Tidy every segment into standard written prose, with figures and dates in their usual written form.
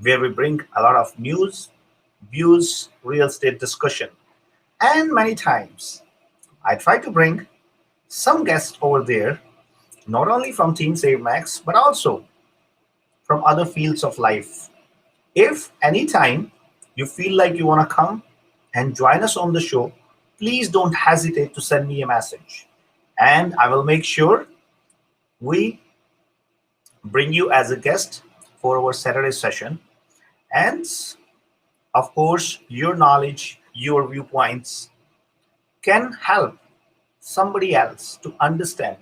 where we bring a lot of news, views, real estate discussion. And many times I try to bring some guests over there, not only from Team Save Max, but also from other fields of life. If anytime you feel like you want to come and join us on the show, please don't hesitate to send me a message. And I will make sure we bring you as a guest for our Saturday session. And of course, your knowledge, your viewpoints can help somebody else to understand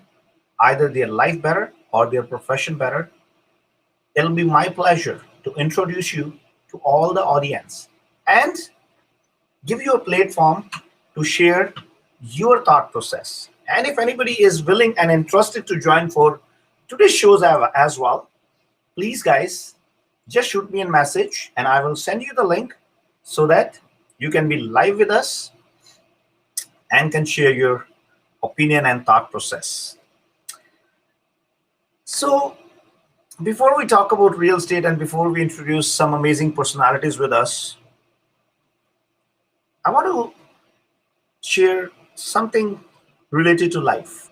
either their life better or their profession better. It'll be my pleasure to introduce you to all the audience and give you a platform to share your thought process. And if anybody is willing and interested to join for today's shows as well, please guys, just shoot me a message and I will send you the link so that you can be live with us and can share your opinion and thought process. So before we talk about real estate and before we introduce some amazing personalities with us, I want to share something related to life.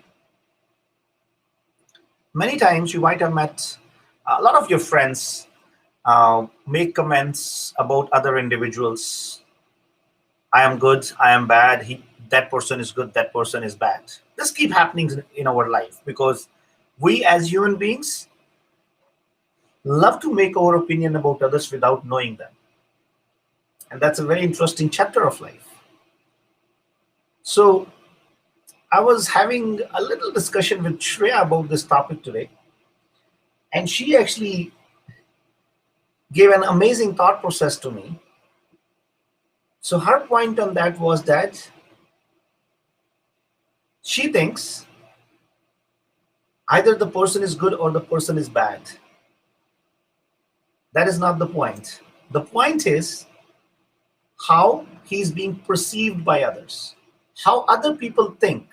Many times you might have met a lot of your friends make comments about other individuals. I am good, I am bad, that person is good, that person is bad. This keep happening in our life because we as human beings love to make our opinion about others without knowing them. And that's a very interesting chapter of life. So I was having a little discussion with Shreya about this topic today. And she actually gave an amazing thought process to me. So her point on that was that she thinks either the person is good or the person is bad. That is not the point. The point is how he's being perceived by others, how other people think.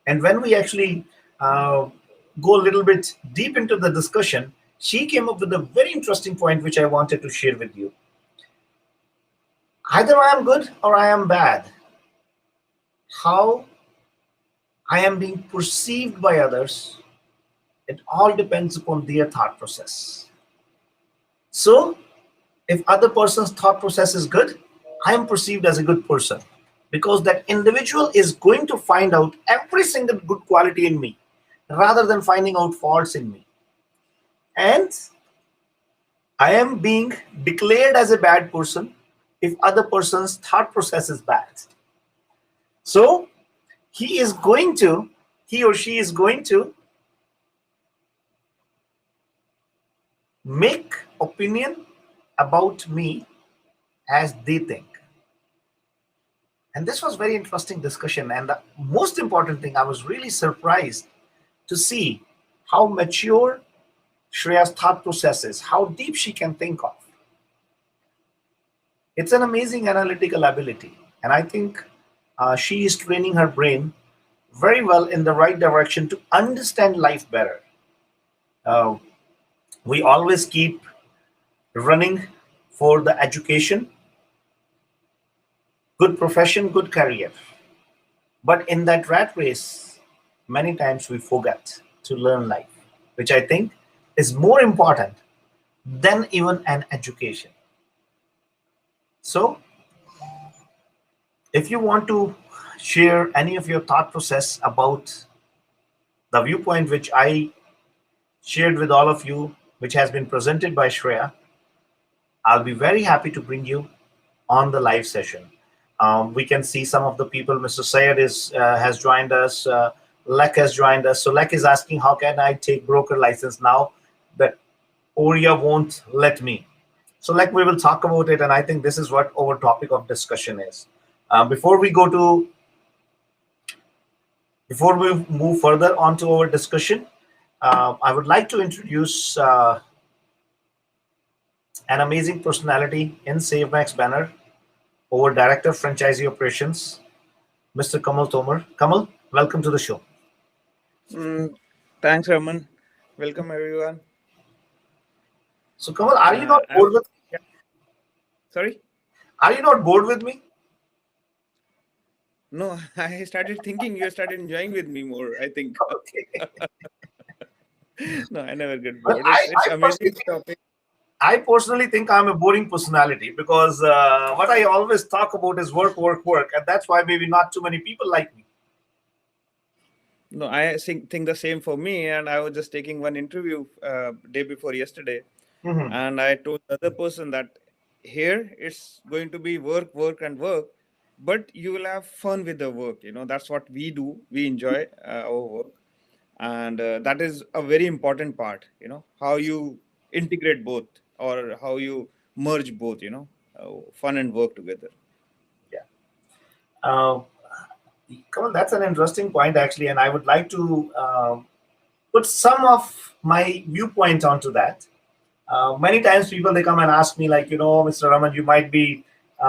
And when we actually go a little bit deep into the discussion, she came up with a very interesting point which I wanted to share with you. Either I am good or I am bad. How I am being perceived by others, it all depends upon their thought process. So if other person's thought process is good, I am perceived as a good person because that individual is going to find out every single good quality in me rather than finding out faults in me. And I am being declared as a bad person if other person's thought process is bad. So he or she is going to make opinion about me as they think. And this was very interesting discussion. And the most important thing, I was really surprised to see how mature Shreya's thought process is, how deep she can think of. It's an amazing analytical ability. And I think she is training her brain very well in the right direction to understand life better. We always keep running for the education, good profession, good career. But in that rat race, many times we forget to learn life, which I think is more important than even an education. So if you want to share any of your thought process about the viewpoint which I shared with all of you, which has been presented by Shreya, I'll be very happy to bring you on the live session. We can see some of the people. Mr. Sayed has joined us. Lek has joined us. So Lek is asking, how can I take broker license now that ORIA won't let me? So Lek, we will talk about it. And I think this is what our topic of discussion is. Before we move further on to our discussion, I would like to introduce an amazing personality in SaveMax banner, our Director of Franchisee Operations, Mr. Kamal Tomar. Kamal, welcome to the show. Thanks, Raman. Welcome, everyone. So Kamal, are you not I've, bored with yeah, sorry. are you not bored with me? No, I started thinking you started enjoying with me more, I think. Okay. No, I never get Well, bored. It's amazing topic. I personally think I'm a boring personality because what I always talk about is work, work, work, and that's why maybe not too many people like me. No, think the same for me. And I was just taking one interview day before yesterday, Hmm. and I told the other person that here it's going to be work, work, and work, but you will have fun with the work. That's what we do. We enjoy our work, and that is a very important part. How you integrate both, or how you merge both. Fun and work together. Yeah. Uh, Kamal, that's an interesting point actually, and I would like to put some of my viewpoint onto that. Many times people they come and ask me like, Mr. Raman, you might be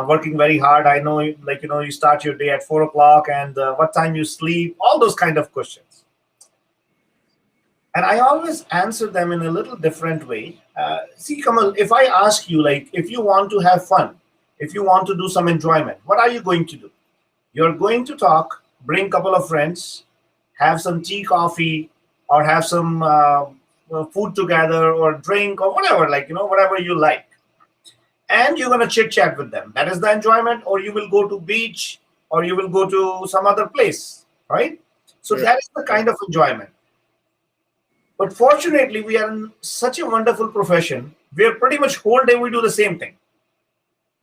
working very hard. I know, like, you start your day at 4 o'clock, and what time you sleep, all those kind of questions. And I always answer them in a little different way. See, Kamal, if I ask you, like, if you want to have fun, if you want to do some enjoyment, what are you going to do? You're going to talk, bring a couple of friends, have some tea, coffee, or have some food together, or drink, or whatever, like, whatever you like. And you're going to chit chat with them. That is the enjoyment, or you will go to beach, or you will go to some other place, right? So Right. that is the kind of enjoyment. But fortunately, we are in such a wonderful profession where pretty much whole day we do the same thing,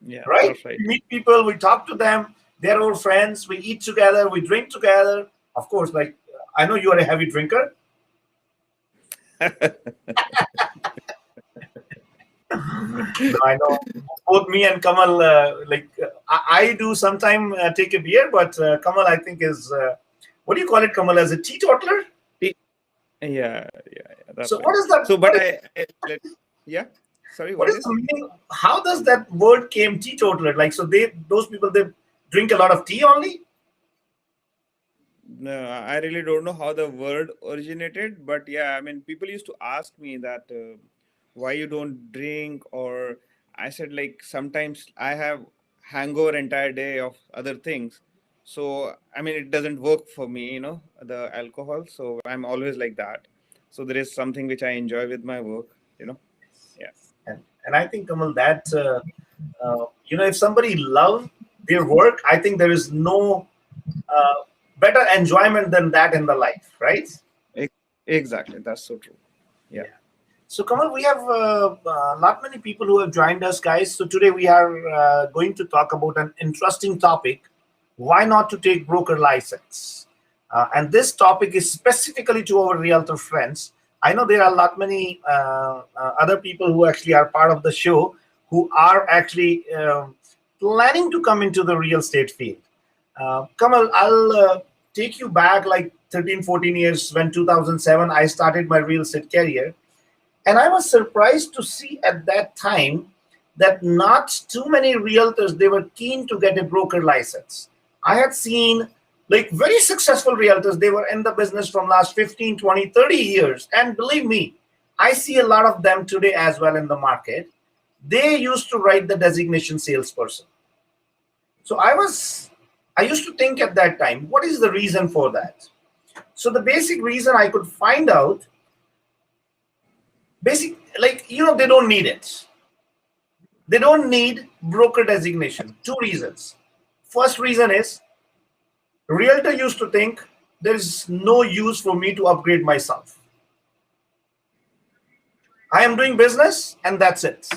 Yeah, right? that's right. We meet people, we talk to them, they're our friends, we eat together, we drink together. Of course, like I know you are a heavy drinker. No, I know both me and Kamal, I do sometime take a beer, but Kamal, I think is, what do you call it, Kamal, as a teetotaler? Yeah, So that's right. So, but yeah, sorry, what what is the is? meaning? How does that word came teetotaler? Like, so those people, they drink a lot of tea only? No, I really don't know how the word originated, but yeah, I mean, people used to ask me that why you don't drink, or I said like sometimes I have hangover entire day of other things, so I mean it doesn't work for me, the alcohol. So I'm always like that. So there is something which I enjoy with my work. Yeah. And I think, Kamal, that if somebody love their work, I think there is no uh, better enjoyment than that in the life, right? Ex- Exactly, that's so true. Yeah. Yeah. So, Kamal, we have not many people who have joined us, guys. So today we are going to talk about an interesting topic: why not to take broker license? And this topic is specifically to our realtor friends. I know there are a lot many other people who actually are part of the show who are actually planning to come into the real estate field. Kamal, I'll take you back like 13, 14 years when 2007 I started my real estate career. And I was surprised to see at that time that not too many realtors, they were keen to get a broker license. I had seen like very successful realtors, they were in the business from last 15, 20, 30 years. And believe me, I see a lot of them today as well in the market. They used to write the designation salesperson. So I used to think at that time, what is the reason for that? So the basic reason I could find out, they don't need it. They don't need broker designation. Two reasons. First reason is realtor used to think there is no use for me to upgrade myself. I am doing business and that's it.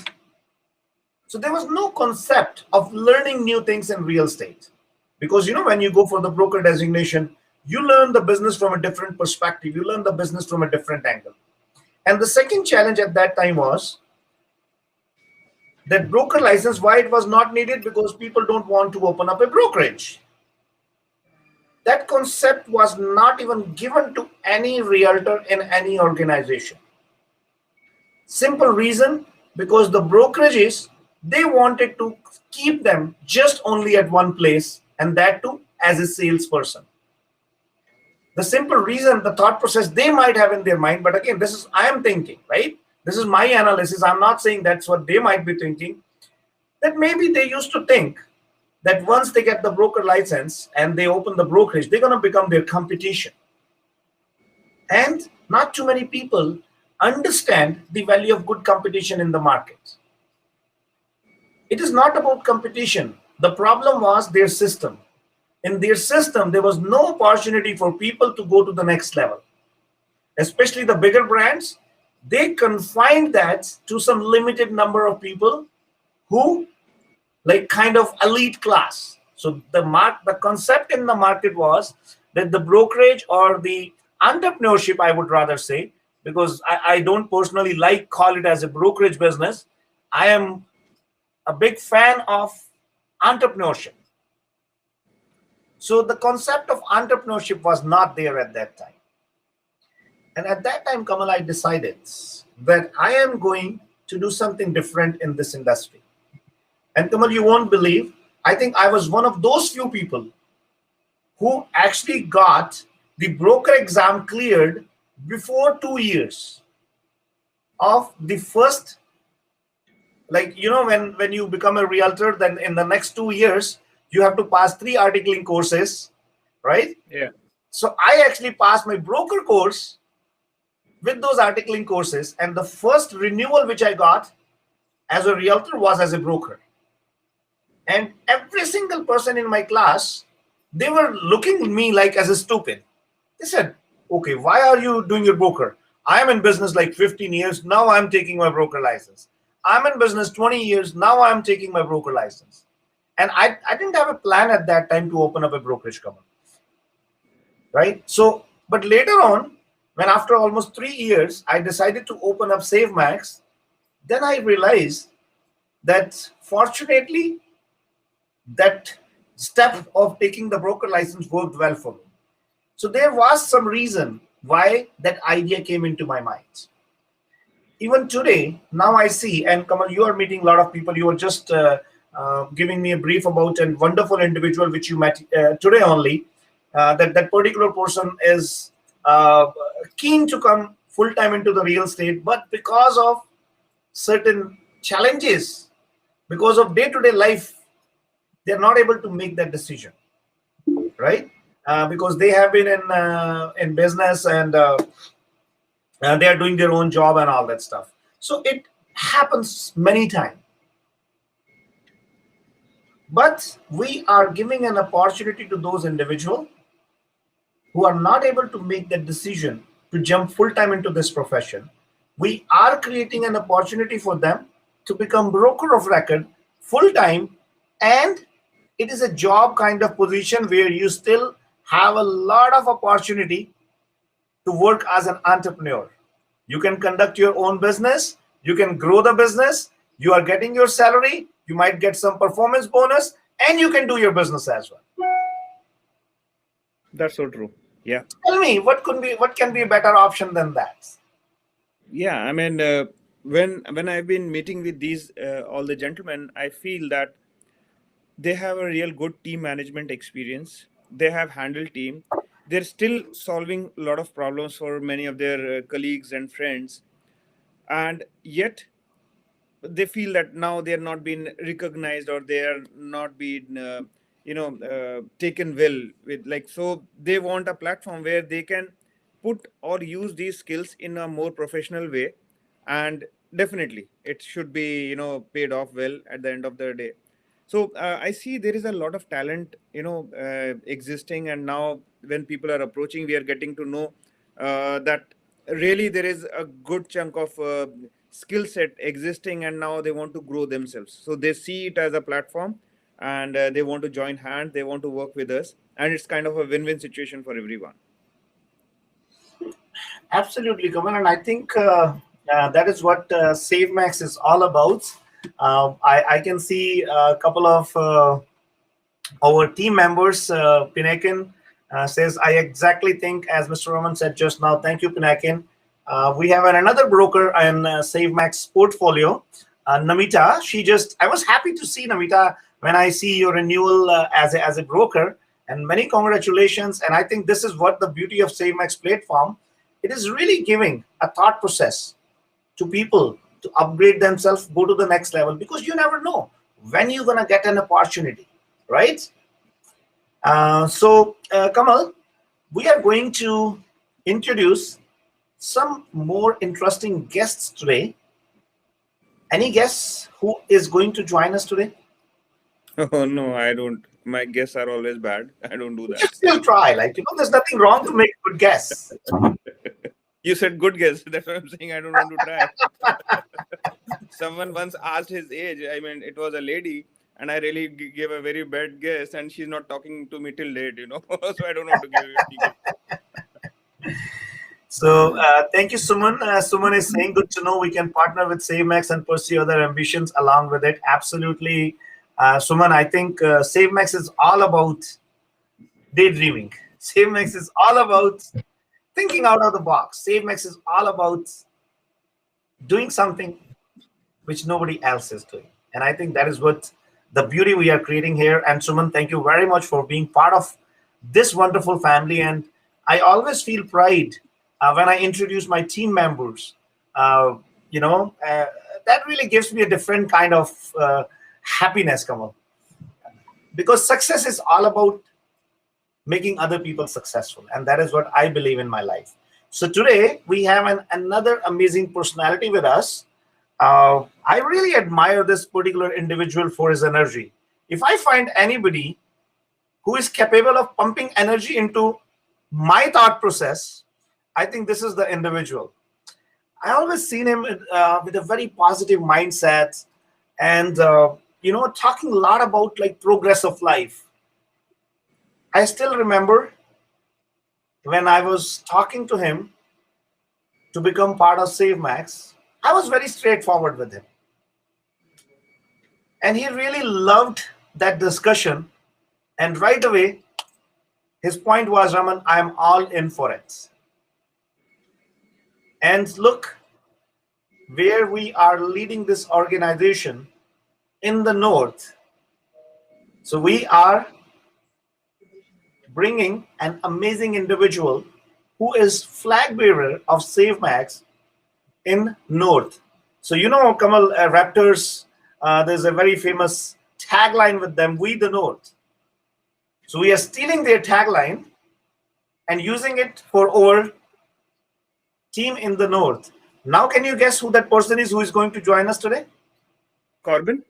So there was no concept of learning new things in real estate. Because when you go for the broker designation, you learn the business from a different perspective. You learn the business from a different angle. And the second challenge at that time was that broker license, why it was not needed, because people don't want to open up a brokerage. That concept was not even given to any realtor in any organization. Simple reason, because the brokerages, they wanted to keep them just only at one place, and that too as a salesperson. The simple reason, the thought process they might have in their mind, but again, this is I am thinking, right? This is my analysis. I'm not saying that's what they might be thinking. That maybe they used to think that once they get the broker license and they open the brokerage, they're going to become their competition. And not too many people understand the value of good competition in the market. It is not about competition. The problem was their system. In their system, there was no opportunity for people to go to the next level, especially the bigger brands. They confined that to some limited number of people who like kind of elite class. So the concept in the market was that the brokerage or the entrepreneurship, I would rather say, because I don't personally like call it as a brokerage business. I am a big fan of entrepreneurship. So the concept of entrepreneurship was not there at that time. And at that time, Kamal, I decided that I am going to do something different in this industry. And Kamal, you won't believe, I think I was one of those few people who actually got the broker exam cleared before 2 years of the first, like, when you become a realtor, then in the next 2 years, you have to pass 3 articling courses, right? Yeah. So I actually passed my broker course with those articling courses. And the first renewal which I got as a realtor was as a broker. And every single person in my class, they were looking at me like as a stupid. They said, okay, why are you doing your broker? I am in business like 15 years. Now I'm taking my broker license. I'm in business 20 years. Now I'm taking my broker license. And I didn't have a plan at that time to open up a brokerage company. Right? So, but later on, when after almost 3 years, I decided to open up SaveMax, then I realized that fortunately, that step of taking the broker license worked well for me. So there was some reason why that idea came into my mind. Even today, now I see, and Kamal, you are meeting a lot of people. You are just giving me a brief about a wonderful individual which you met today only. That particular person is keen to come full time into the real estate, but because of certain challenges, because of day-to-day life, they're not able to make that decision, right? Because they have been in business, and they are doing their own job and all that stuff. So it happens many times. But we are giving an opportunity to those individuals who are not able to make that decision to jump full time into this profession. We are creating an opportunity for them to become broker of record full time, and it is a job kind of position where you still have a lot of opportunity to work as an entrepreneur. You can conduct your own business, you can grow the business, you are getting your salary, you might get some performance bonus, and you can do your business as well. That's so true. Yeah. Tell me, what can be a better option than that? Yeah. I mean, when I've been meeting with these all the gentlemen, I feel that they have a real good team management experience. They have handled team. They're still solving a lot of problems for many of their colleagues and friends, and yet they feel that now they are not being recognized, or they are not being taken well with, like, so they want a platform where they can put or use these skills in a more professional way, and definitely it should be paid off well at the end of the day. So I see there is a lot of talent existing, and now when people are approaching, we are getting to know that really there is a good chunk of skill set existing, and now they want to grow themselves, so they see it as a platform, and they want to join hands, they want to work with us, and it's kind of a win-win situation for everyone. Absolutely, Kamal, and I think that is what SaveMax is all about. I can see a couple of our team members. Pinakin says, I exactly think as Mr. Roman said just now. Thank you, Pinakin. We have another broker in SaveMax portfolio, Namita. I was happy to see Namita when I see your renewal as a broker, and many congratulations. And I think this is what the beauty of SaveMax platform. It is really giving a thought process to people to upgrade themselves, go to the next level, because you never know when you're going to get an opportunity, right? Kamal, we are going to introduce some more interesting guests today. Any guess who is going to join us today? Oh no, I don't. My guesses are always bad. I don't do You that. should still try. There's nothing wrong to make a good guess. You said good guess. That's what I'm saying. I don't want to try. Someone once asked his age. I mean, it was a lady, and I really gave a very bad guess, and she's not talking to me till date. So I don't want to give you any guess. Thank you, Suman. Suman is saying, good to know we can partner with SaveMax and pursue other ambitions along with it. Absolutely. Suman, I think SaveMax is all about daydreaming. SaveMax is all about thinking out of the box. SaveMax is all about doing something which nobody else is doing. And I think that is what the beauty we are creating here. And Suman, thank you very much for being part of this wonderful family. And I always feel pride when I introduce my team members. Uh, that really gives me a different kind of happiness, Kamal, because success is all about making other people successful. And that is what I believe in my life. So today we have another amazing personality with us. I really admire this particular individual for his energy. If I find anybody who is capable of pumping energy into my thought process, I think this is the individual. I always seen him with a very positive mindset, and talking a lot about like progress of life. I still remember when I was talking to him to become part of SaveMax, I was very straightforward with him. And he really loved that discussion. And right away, his point was, Raman, I'm all in for it. And look where we are leading this organization in the north. So we are bringing an amazing individual who is flag bearer of SaveMax in north. So Kamal, Raptors, there's a very famous tagline with them, we the north. So we are stealing their tagline and using it for our team in the north. Now can you guess who that person is who is going to join us today? Corbin?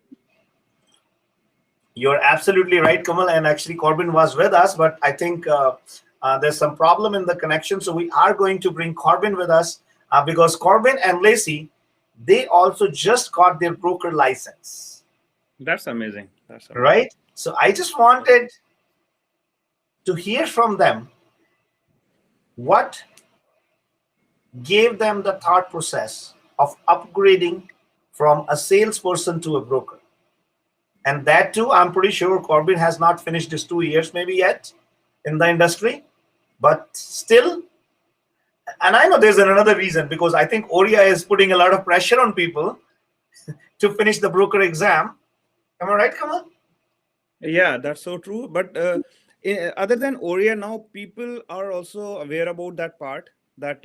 You're absolutely right, Kamal, and actually Corbin was with us, but I think there's some problem in the connection, so we are going to bring Corbin with us because Corbin and Lacey, they also just got their broker license. That's amazing. Right? So I just wanted to hear from them what gave them the thought process of upgrading from a salesperson to a broker. And that too, I'm pretty sure Corbin has not finished his 2 years maybe yet in the industry, but still. And I know there's another reason, because I think Oria is putting a lot of pressure on people to finish the broker exam. Am I right, Kamal? Yeah, that's so true. But other than Oria, now people are also aware about that part, that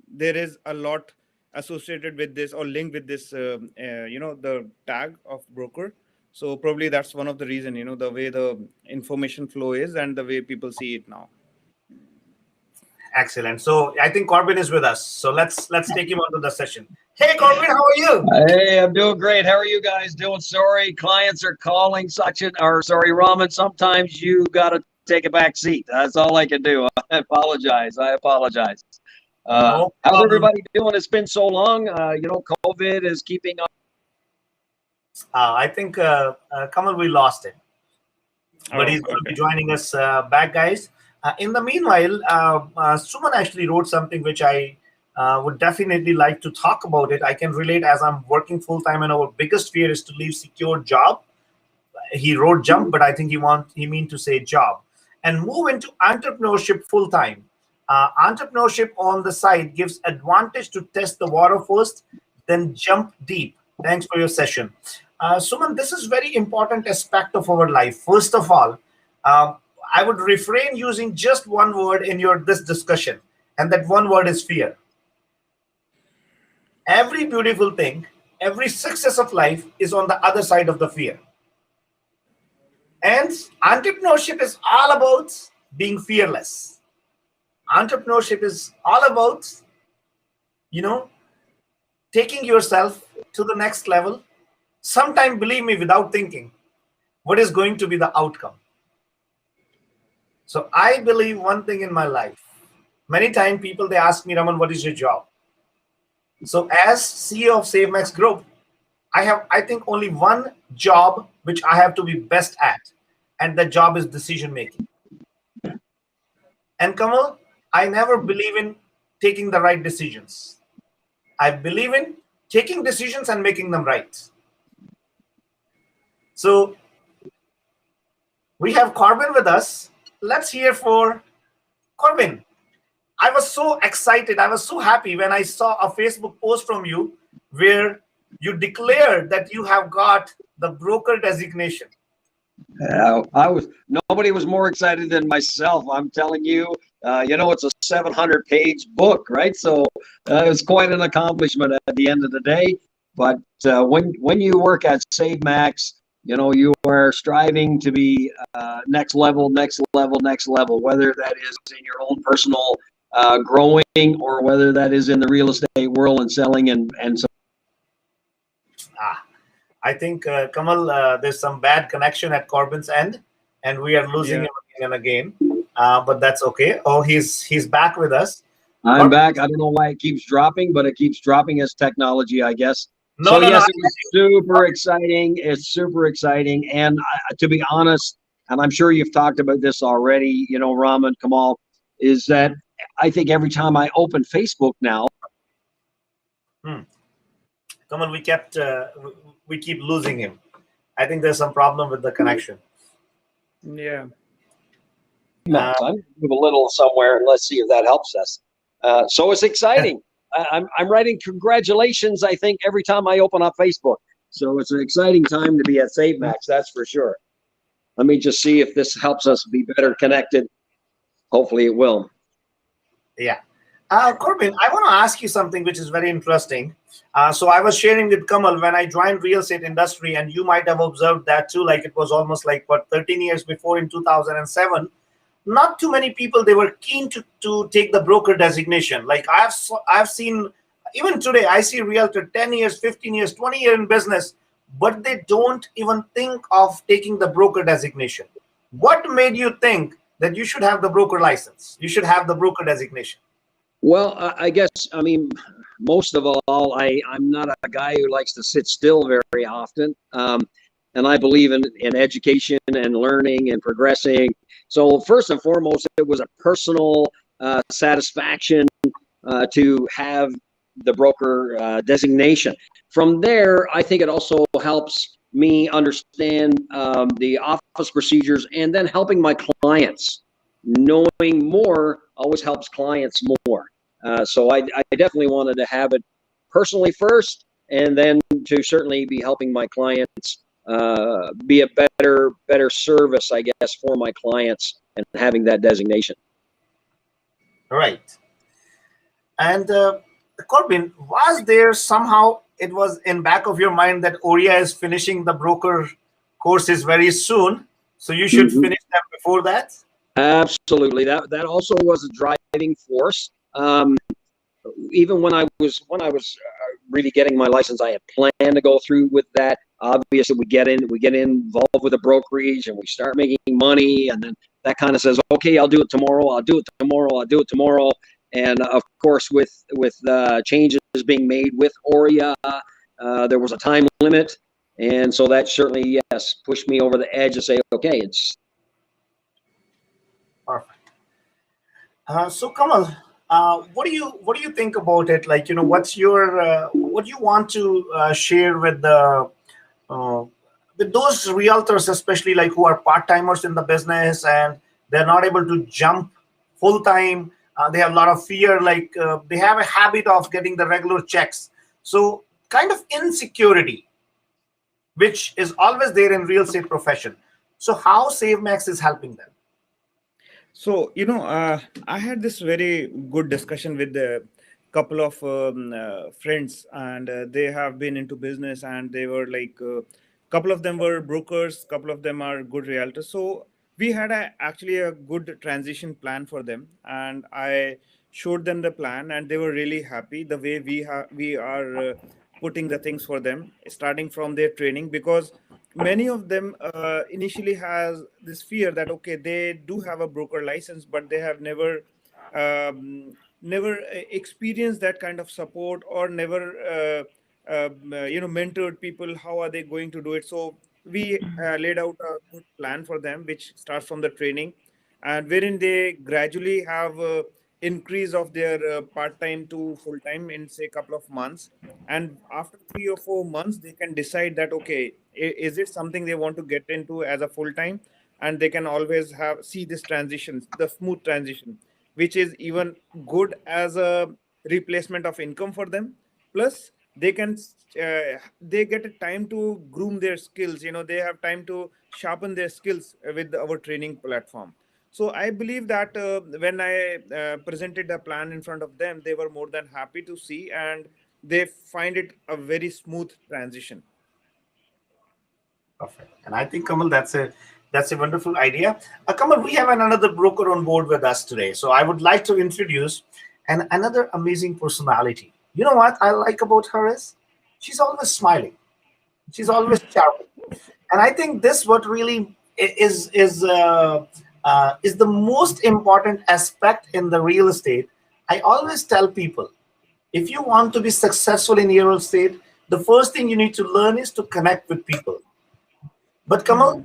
there is a lot associated with this or linked with this, the tag of broker. So probably that's one of the reason, the way the information flow is and the way people see it now. Excellent. So I think Corbin is with us. So let's take him onto the session. Hey, Corbin, how are you? Hey, I'm doing great. How are you guys doing? Sorry, clients are calling Sachin, or sorry, Raman. Sometimes you got to take a back seat. That's all I can do. I apologize. No How's problem. everybody doing? It's been so long. COVID is keeping up. I think Kamal, we lost him, but he's going to be Okay. joining us back, guys. In the meanwhile, Suman actually wrote something which I would definitely like to talk about it. I can relate, as I'm working full time, and our biggest fear is to leave secure job. He wrote jump, but I think he mean to say job, and move into entrepreneurship full time. Entrepreneurship on the side gives advantage to test the water first, then jump deep. Thanks for your session. Suman, this is very important aspect of our life. First of all, I would refrain using just one word in this discussion, and that one word is fear. Every beautiful thing, every success of life is on the other side of the fear. And entrepreneurship is all about being fearless. Entrepreneurship is all about, you know, taking yourself to the next level. Sometimes, believe me, without thinking, what is going to be the outcome. So I believe one thing in my life. Many times people they ask me, Raman, what is your job? So as CEO of SaveMax Group, I have I think only one job which I have to be best at, and that job is decision making. And Kamal, I never believe in taking the right decisions. I believe in taking decisions and making them right. So we have Corbin with us. Let's hear for Corbin. I was so excited. I was so happy when I saw a Facebook post from you where you declared that you have got the broker designation. I was nobody was more excited than myself. I'm telling you, it's a 700-page book, right? So it's quite an accomplishment at the end of the day. But when you work at SaveMax, you are striving to be next level, next level, next level. Whether that is in your own personal growing, or whether that is in the real estate world and selling and so. Ah, I think Kamal, there's some bad connection at Corbin's end, and we are losing Yeah. him again and again. But that's okay. Oh, he's back with us. I'm Corbin, back. I don't know why it keeps dropping, but it keeps dropping as technology, I guess. no, So no, no. yes, it was super exciting. It's super exciting, and to be honest, and I'm sure you've talked about this already. Raman, Kamal, is that I think every time I open Facebook now. Hmm. Kamal, we keep losing him. I think there's some problem with the connection. Yeah. Uh, I'm going to move a little somewhere, and let's see if that helps us. So it's exciting. I'm writing congratulations, I think, every time I open up Facebook. So it's an exciting time to be at SaveMax, that's for sure. Let me just see if this helps us be better connected. Hopefully it will. yeah. Corbin, I want to ask you something which is very interesting. So I was sharing with Kamal when I joined real estate industry, and you might have observed that too. Like it was almost like 13 years before in 2007. Not too many people they were keen to take the broker designation. Like I've seen even today. I see realtor 10 years, 15 years, 20 years in business, but they don't even think of taking the broker designation. What made you think that you should have the broker license? You should have the broker designation. Well, I guess, most of all, I'm not a guy who likes to sit still very often. And I believe in education and learning and progressing. So first and foremost, it was a personal satisfaction to have the broker designation. From there, I think it also helps me understand the office procedures, and then helping my clients. Knowing more always helps clients more. So I definitely wanted to have it personally first, and then to certainly be helping my clients be a better service, I guess, for my clients, and having that designation. Right. And Corbin, was there somehow it was in back of your mind that Oria is finishing the broker courses very soon, so you should Mhm. finish them before that? Absolutely. That also was a driving force. Even when I was really getting my license, I had planned to go through with that. Obviously, we get involved with a brokerage, and we start making money, and then that kind of says, okay, I'll do it tomorrow. I'll do it tomorrow. I'll do it tomorrow. And of course, with changes being made with Oria, there was a time limit, and so that certainly, yes, pushed me over the edge to say, okay, it's. Perfect. So Kamal, what do you think about it? Like what's your what do you want to share uh, with those realtors, especially like who are part timers in the business and they're not able to jump full time. They have a lot of fear. Like they have a habit of getting the regular checks. So kind of insecurity, which is always there in real estate profession. So how SaveMax is helping them? So, I had this very good discussion with a couple of friends, and they have been into business, and they were like, couple of them were brokers, couple of them are good realtors. So we had actually a good transition plan for them, and I showed them the plan, and they were really happy the way we are putting the things for them, starting from their training, because many of them initially has this fear that okay, they do have a broker license, but they have never experienced that kind of support, or never mentored people. How are they going to do it? So we laid out a good plan for them, which starts from the training, and wherein they gradually have increase of their part-time to full-time in say couple of months, and after 3 or 4 months they can decide that okay, is it something they want to get into as a full-time, and they can always have see this transition, the smooth transition, which is even good as a replacement of income for them. Plus they can they get a time to groom their skills, they have time to sharpen their skills with our training platform. So I believe that when I presented the plan in front of them, they were more than happy to see, and they find it a very smooth transition. Perfect. And I think, Kamal, that's a wonderful idea. Kamal, we have another broker on board with us today. So I would like to introduce another amazing personality. You know what I like about her is she's always smiling. She's always charming. And I think this what really is the most important aspect in the real estate. I always tell people, if you want to be successful in real estate, the first thing you need to learn is to connect with people. But Kamal,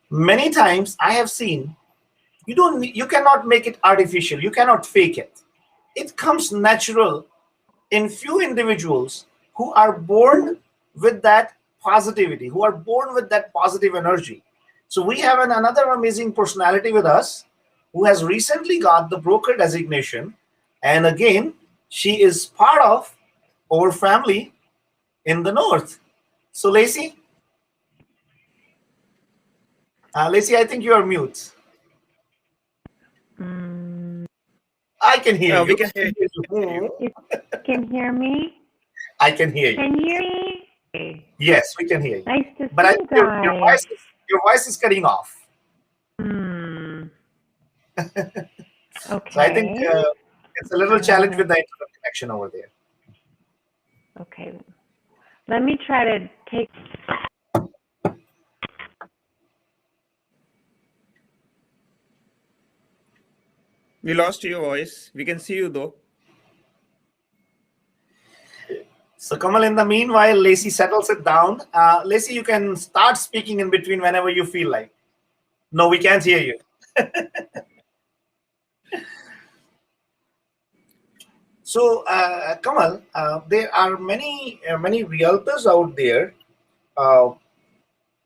many times I have seen you cannot make it artificial. You cannot fake it. It comes natural in few individuals who are born with that positivity, who are born with that positive energy. So we have another amazing personality with us who has recently got the broker designation. And again, she is part of our family in the north. So Lacey, I think you are mute. Mm, I can hear We you. can hear you. you can hear me? I can hear you. Can you hear me? Okay. Yes, we can hear you. Nice to But see I you think your guys. your voice is cutting off. Hmm. So I think Okay. it's a little challenge with the internet connection over there. Okay. Let me try to take. We lost your voice. We can see you though. So Kamal, in the meanwhile, Lacey settles it down. Lacey, you can start speaking in between whenever you feel like. No, we can't hear you. So Kamal, there are many realtors out there. Uh,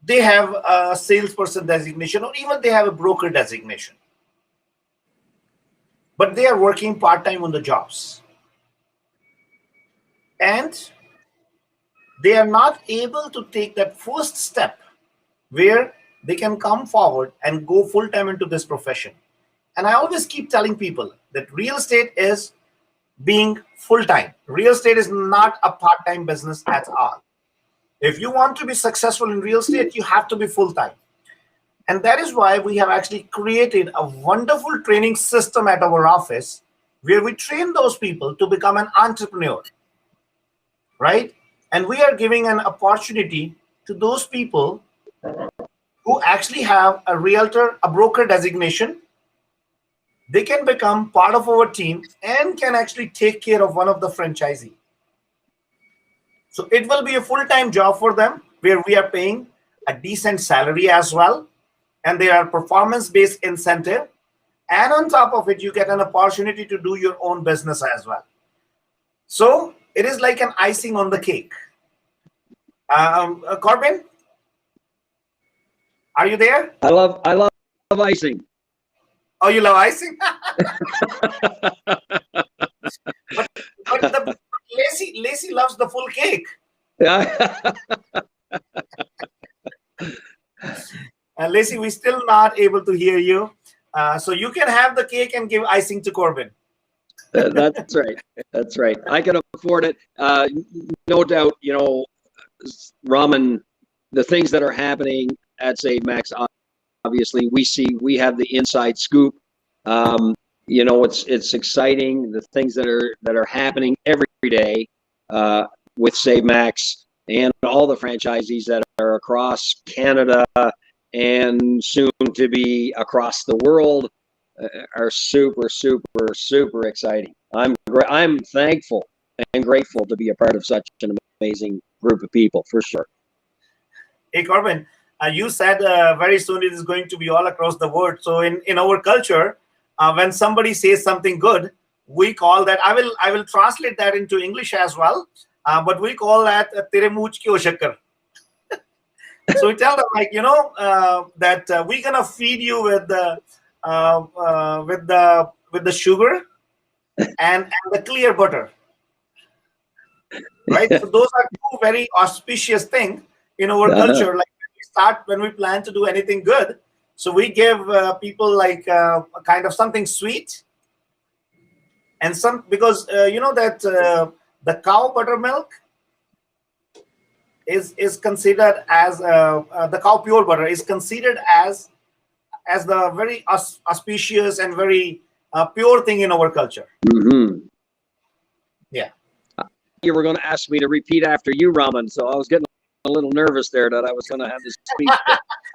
they have a salesperson designation, or even they have a broker designation, but they are working part-time on the jobs, and they are not able to take that first step where they can come forward and go full-time into this profession. And I always keep telling people that real estate is being full-time. Real estate is not a part-time business at all. If you want to be successful in real estate, you have to be full-time. And that is why we have actually created a wonderful training system at our office where we train those people to become an entrepreneur, right? And we are giving an opportunity to those people who actually have a realtor, a broker designation. They can become part of our team and can actually take care of one of the franchisee. So it will be a full-time job for them where we are paying a decent salary as well. And there are performance-based incentive. And on top of it, you get an opportunity to do your own business as well. So it is like an icing on the cake. Corbin, are you there? I love icing. Oh, you love icing? but Lacey loves the full cake. Yeah. Lacey, we're still not able to hear you. So you can have the cake and give icing to Corbin. That's right. That's right. I can afford it. No doubt, Raman, the things that are happening at Save Max, obviously, we have the inside scoop. It's exciting, the things that are happening every day with Save Max and all the franchisees that are across Canada and soon to be across the world are super, super, super exciting. I'm thankful and grateful to be a part of such an amazing group of people, for sure. Hey, Corbin, you said very soon it is going to be all across the world. So in our culture, when somebody says something good, we call that. I will translate that into English as well. But we call that "tere much kyo shakkar." So we tell them that we're gonna feed you with the sugar and the clear butter, right? So those are two very auspicious things in our culture. Like when we plan to do anything good, so we give people like a kind of something sweet and some, because that the cow buttermilk is considered as the cow pure butter is considered as the very auspicious and very pure thing in our culture. Mm-hmm. Yeah. You were going to ask me to repeat after you, Raman, so I was getting a little nervous there that I was going to have to speak.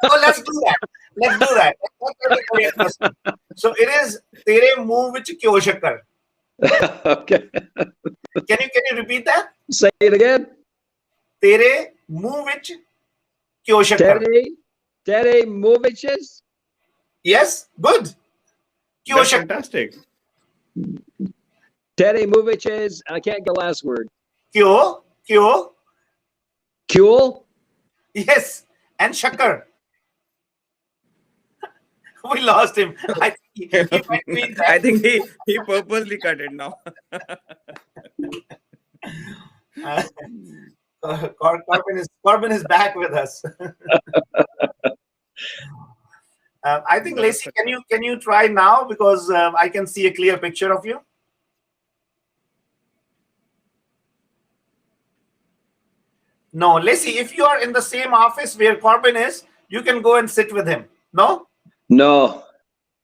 Oh, let's do that. Let's do that. That's a great question. So it is "tere muh vich kyo shakkar." Okay. Can you repeat that? Say it again. "Tere muh vich kyo shakkar." Tere Moviches? Yes, good. Kyo That's shakkar. fantastic. Tere Moviches. I can't get the last word. Kyo. Cool? Yes, and shakkar. We lost him. I think he might mean that. I think he purposely cut it now. Corbin is back with us. I think Lacey, can you try now, because I can see a clear picture of you. No, Lacey, if you are in the same office where Corbin is, you can go and sit with him. No? No.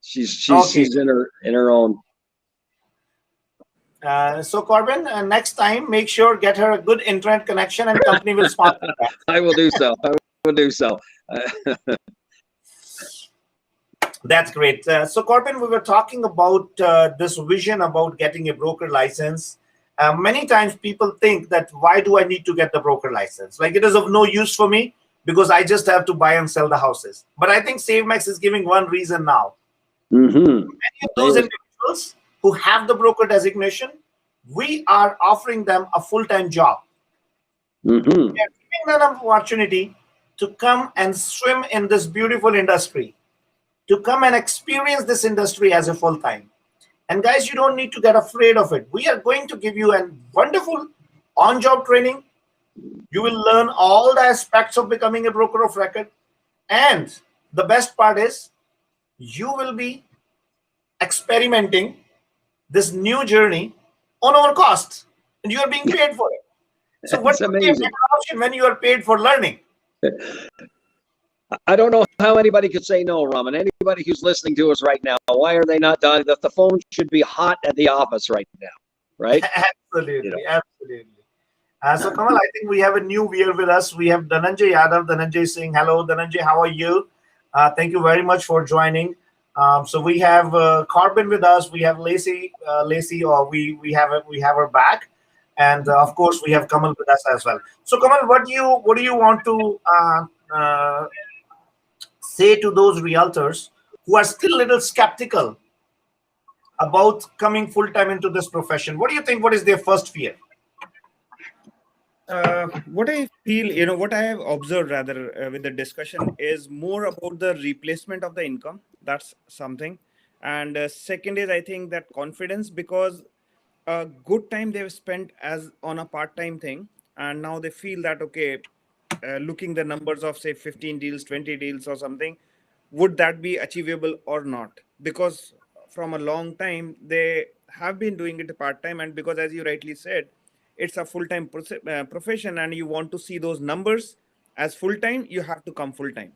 She's Okay. she's in her own. So Corbin, next time make sure get her a good internet connection, and company will sponsor that. I will do so. That's great. So Corbin, we were talking about this vision about getting a broker license. Many times people think that, why do I need to get the broker license? Like, it is of no use for me because I just have to buy and sell the houses. But I think SaveMax is giving one reason now. Mm-hmm. Many of those individuals who have the broker designation, we are offering them a full-time job. Mm-hmm. We are giving them an opportunity to come and swim in this beautiful industry, to come and experience this industry as a full-time. And guys, you don't need to get afraid of it. We are going to give you a wonderful on-job training. You will learn all the aspects of becoming a broker of record. And the best part is, you will be experimenting this new journey on our cost, and you are being paid for it. So what would be a better option when you are paid for learning? I don't know how anybody could say no, Raman. Anybody who's listening to us right now, why are they not done? The phone should be hot at the office right now, right? Absolutely, absolutely. So Kamal, I think we have a new viewer with us. We have Dhananjay Yadav. Dhananjay saying, hello, Dhananjay, how are you? Thank you very much for joining. So we have Corbin with us. We have Lacey. We have her back, and of course we have Kamal with us as well. So Kamal, what do you want to say to those realtors who are still a little skeptical about coming full time into this profession? What do you think? What is their first fear? What I feel, what I have observed rather with the discussion is more about the replacement of the income. That's something. And second is, I think, that confidence, because a good time they've spent as on a part-time thing, and now they feel that, okay, looking the numbers of say 15 deals, 20 deals or something, would that be achievable or not? Because from a long time they have been doing it part-time, and because, as you rightly said, it's a full-time profession, and you want to see those numbers as full-time, you have to come full-time,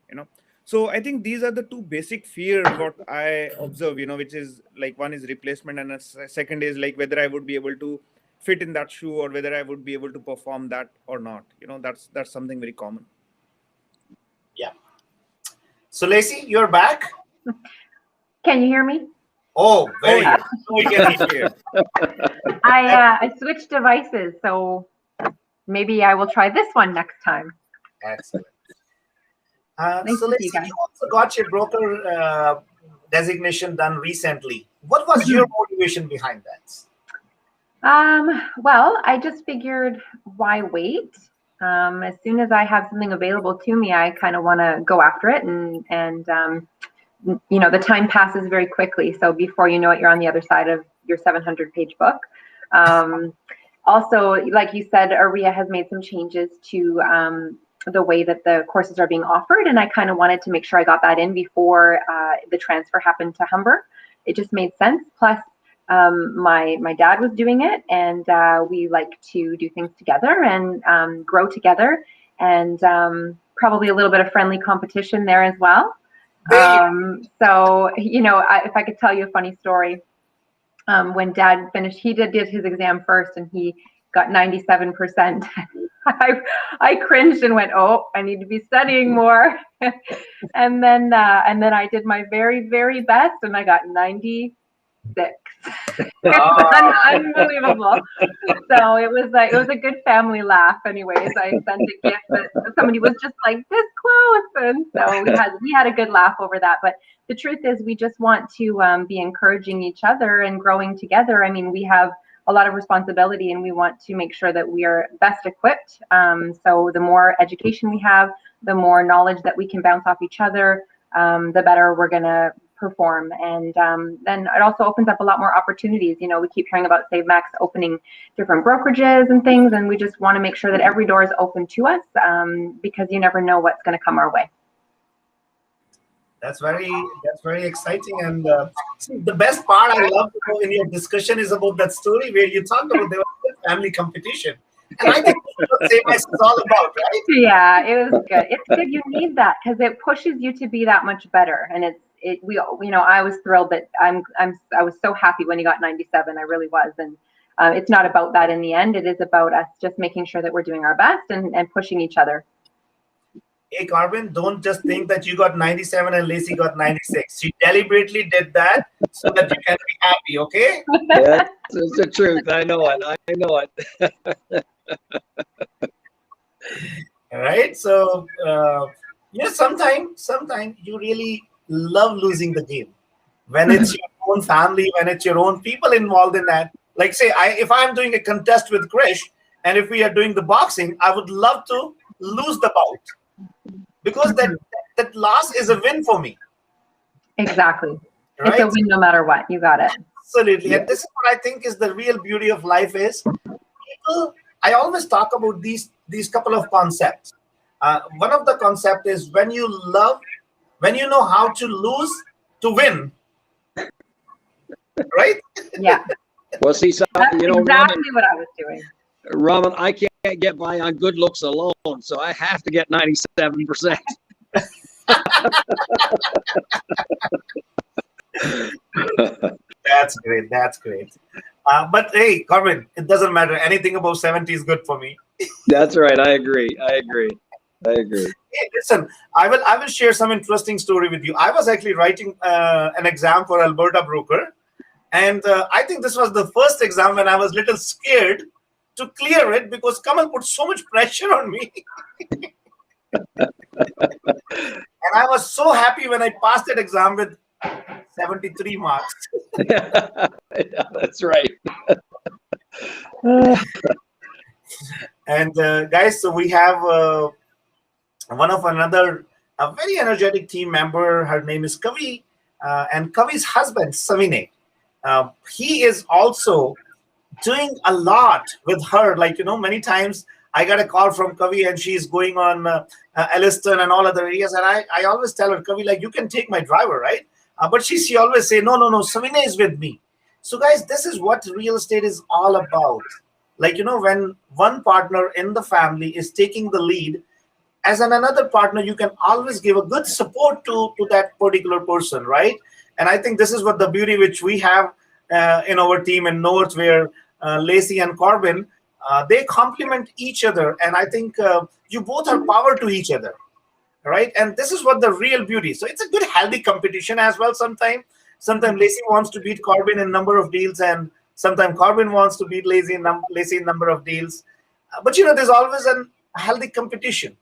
so I think these are the two basic fears what I observe, which is like, one is replacement, and a second is like whether I would be able to fit in that shoe, or whether I would be able to perform that or not. That's something very common. Yeah. So Lacey, you're back. Can you hear me? Oh, very good. We can hear. I switched devices, so maybe I will try this one next time. Excellent. Nice So to see you Lacey, guys. you also got your broker designation done recently. What was your motivation behind that? Well, I just figured, why wait? As soon as I have something available to me, I kind of want to go after it, and the time passes very quickly. So before you know it, you're on the other side of your 700-page book. Also, like you said, ARIA has made some changes to the way that the courses are being offered, and I kind of wanted to make sure I got that in before the transfer happened to Humber. It just made sense. Plus, my dad was doing it, and we like to do things together and grow together, and probably a little bit of friendly competition there as well. So, if I could tell you a funny story, when Dad finished, he did his exam first, and he got 97%. I cringed and went, "Oh, I need to be studying more." and then I did my very, very best, and I got 96. It's unbelievable. So it was a good family laugh. Anyways, I sent a gift that somebody was just like this close, and so we had a good laugh over that. But the truth is, we just want to be encouraging each other and growing together. I mean, we have a lot of responsibility, and we want to make sure that we are best equipped. So the more education we have, the more knowledge that we can bounce off each other, the better we're gonna perform. And then it also opens up a lot more opportunities. We keep hearing about Save Max opening different brokerages and things, and we just want to make sure that every door is open to us, because you never know what's going to come our way. That's very exciting. And see, the best part I love in your discussion is about that story where you talked about there was a family competition. And I think that's what Save Max is all about, right? Yeah, it was good. It's good. You need that because it pushes you to be that much better. And I was thrilled that I was so happy when he got 97. I really was. And it's not about that in the end. It is about us just making sure that we're doing our best and pushing each other. Hey, Carmen, don't just think that you got 97 and Lacey got 96. She deliberately did that so that you can be happy, okay? That's the truth. I know it. All right. So, sometimes you really love losing the game when it's your own family, when it's your own people involved in that. Like, say, if I'm doing a contest with Krish, and if we are doing the boxing, I would love to lose the bout because that loss is a win for me. Exactly. Right? It's a win no matter what. You got it. Absolutely. And this is what I think is the real beauty of life is people. I always talk about these couple of concepts. One of the concept is when you know how to lose to win, right? Yeah. Well, see, That's exactly Raman, what I was doing. Raman, I can't get by on good looks alone, so I have to get 97%. That's great. That's great. But hey, Carmen, it doesn't matter. Anything above 70 is good for me. That's right. I agree. Hey, listen, I will share some interesting story with you. I was actually writing an exam for Alberta broker, and I think this was the first exam when I was a little scared to clear it because Kamal put so much pressure on me. And I was so happy when I passed that exam with 73 marks. Yeah, that's right. And guys, so we have a very energetic team member. Her name is Kavi, and Kavi's husband, Savine. He is also doing a lot with her. Like, many times I got a call from Kavi and she's going on Elliston and all other areas. And I always tell her, Kavi, like, you can take my driver, right? But she always say, no, Savine is with me. So, guys, this is what real estate is all about. Like, when one partner in the family is taking the lead, as another partner, you can always give a good support to that particular person, right? And I think this is what the beauty which we have in our team in North, where Lacey and Corbin, they complement each other. And I think you both are power to each other, right? And this is what the real beauty. So it's a good healthy competition as well. Sometimes Lacey wants to beat Corbin in number of deals, and sometimes Corbin wants to beat Lacey in number of deals. But there's always a healthy competition,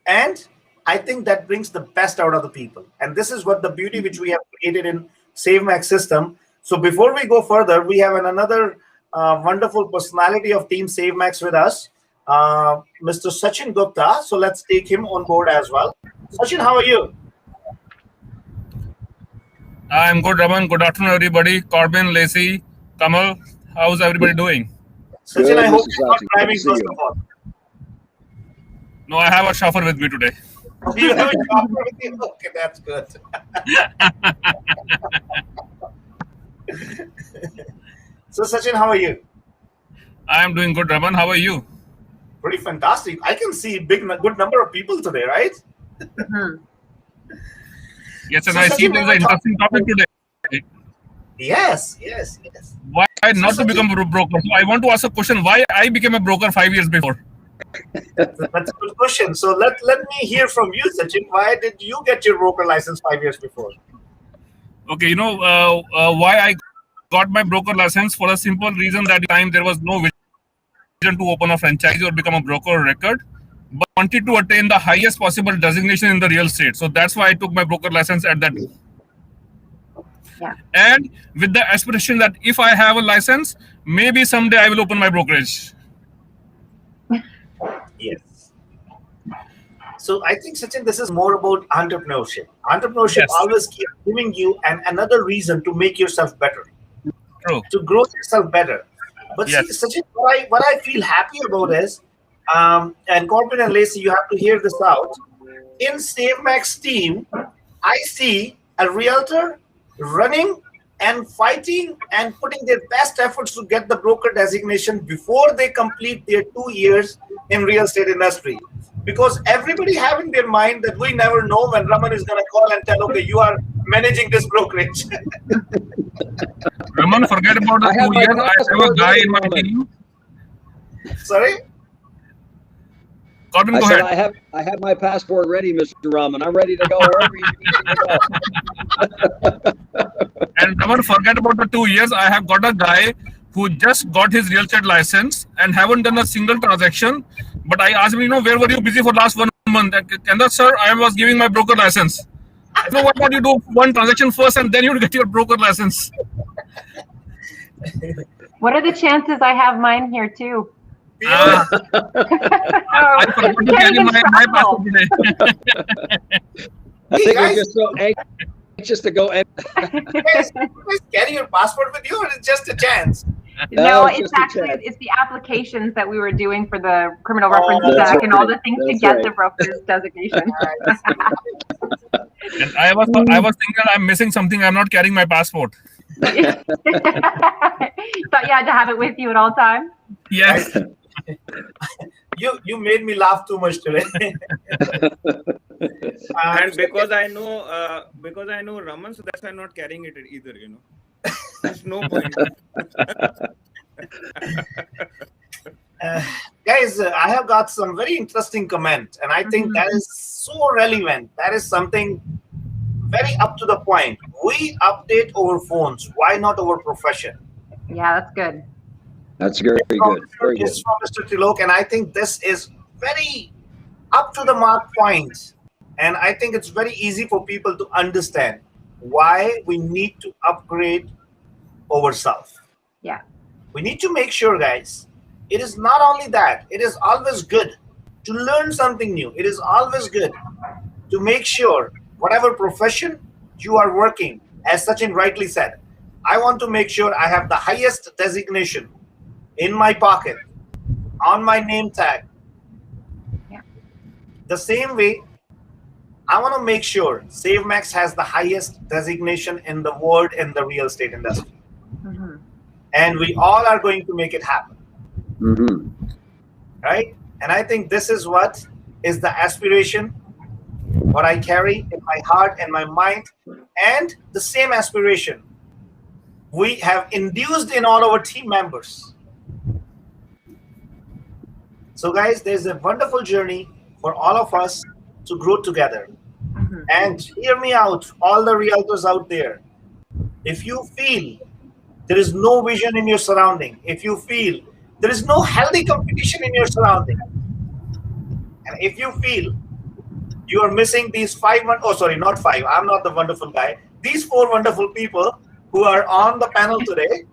and I think that brings the best out of the people. And this is what the beauty which we have created in SaveMax system. So before we go further, we have another wonderful personality of Team SaveMax with us, Mr. Sachin Gupta. So let's take him on board as well. Sachin, how are you? I'm good, Raman. Good afternoon, everybody. Corbin, Lacey, Kamal, how's everybody doing? Sachin, Good, I hope Mr. you're not Sachin. Good driving to see first you. of all. No, I have a chauffeur with me today. You have a chauffeur with you? Okay, that's good. So, Sachin, how are you? I am doing good, Raman. How are you? Pretty fantastic. I can see good number of people today, right? Mhm. Yes, and So, I see Sachin, there's we an were interesting topic today. Yes. Why So, not to Sachin, become a broker? So I want to ask a question. Why I became a broker 5 years before? that's a good question. So let me hear from you, Sachin. Why did you get your broker license 5 years before? Okay, why I got my broker license for a simple reason that time there was no vision to open a franchise or become a broker or record, but I wanted to attain the highest possible designation in the real estate. So that's why I took my broker license at that. Yeah. And with the aspiration that if I have a license, maybe someday I will open my brokerage. Yes. So I think, Sachin, this is more about entrepreneurship. Entrepreneurship Yes, always keeps giving you another reason to make yourself better, true. to grow yourself better. But see, Yes, Sachin, what I feel happy about is, and Corbin and Lacey, you have to hear this out. In SaveMax team, I see a realtor running and fighting and putting their best efforts to get the broker designation before they complete their 2 years in real estate industry. Because everybody have in their mind that we never know when Raman is going to call and tell, okay, you are managing this brokerage. Raman, forget about the I have 2 my years. I have a passport guy ready, in my Raman. team. Sorry? Corbin, I go said ahead. I have my passport ready, Mr. Raman. I'm ready to go wherever you need me to go. And Raman, forget about the 2 years. I have got a guy who just got his real estate license and haven't done a single transaction. But I asked him, where were you busy for last 1 month? And that, sir, I was giving my broker license. So why not you do one transaction first and then you get your broker license? What are the chances I have mine here too? Ah, Oh, I forgot to can't carry even my travel. passport today. I Hey, think you're guys, just so anxious to go. you guys carry your passport with you, or it's just a chance? No, It's it's just a actually chance. it's the applications that we were doing for the criminal Oh, references That's act and all right. the things to That's get right. the broker's designation. And I was thinking I'm missing something. I'm not carrying my passport. Thought you had to have it with you at all times. Yes. Guys, you made me laugh too much today. And because I know Raman, so that's why I'm not carrying it either. There's no point. Guys, I have got some very interesting comment, and I think that is so relevant. That is something very up to the point. We update our phones. Why not our profession? Yeah, that's good. That's very good. Very good. This is from Mr. Tilok, and I think this is very up to the mark point. And I think it's very easy for people to understand why we need to upgrade ourselves. Yeah. We need to make sure, guys, it is not only that, it is always good to learn something new. It is always good to make sure whatever profession you are working, as Sachin rightly said, I want to make sure I have the highest designation in my pocket, on my name tag. Yeah. The same way, I want to make sure SaveMax has the highest designation in the world in the real estate industry. Mhm. And we all are going to make it happen, Mm-hmm. right? And I think this is what is the aspiration, what I carry in my heart and my mind, and the same aspiration we have induced in all our team members. So, guys, there's a wonderful journey for all of us to grow together. Mhm. And hear me out, all the realtors out there. If you feel there is no vision in your surrounding, if you feel there is no healthy competition in your surrounding, and if you feel you are missing these oh, sorry, not five, I'm not the wonderful guy, these four wonderful people who are on the panel today,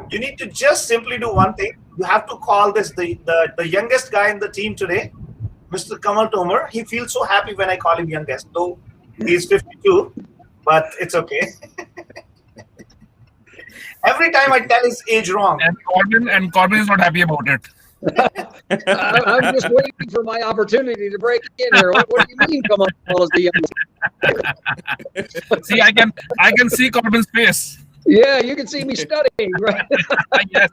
you need to just simply do one thing. You have to call this the youngest guy in the team today, Mr. Kamal Tomer. He feels so happy when I call him youngest, though he's 52, but it's okay. Every time I tell his age wrong. And Corbin is not happy about it. I'm just waiting for my opportunity to break in here. What do you mean, come on, as the youngest? See, I can see Corbin's face. Yeah, you can see me studying, right? Yes.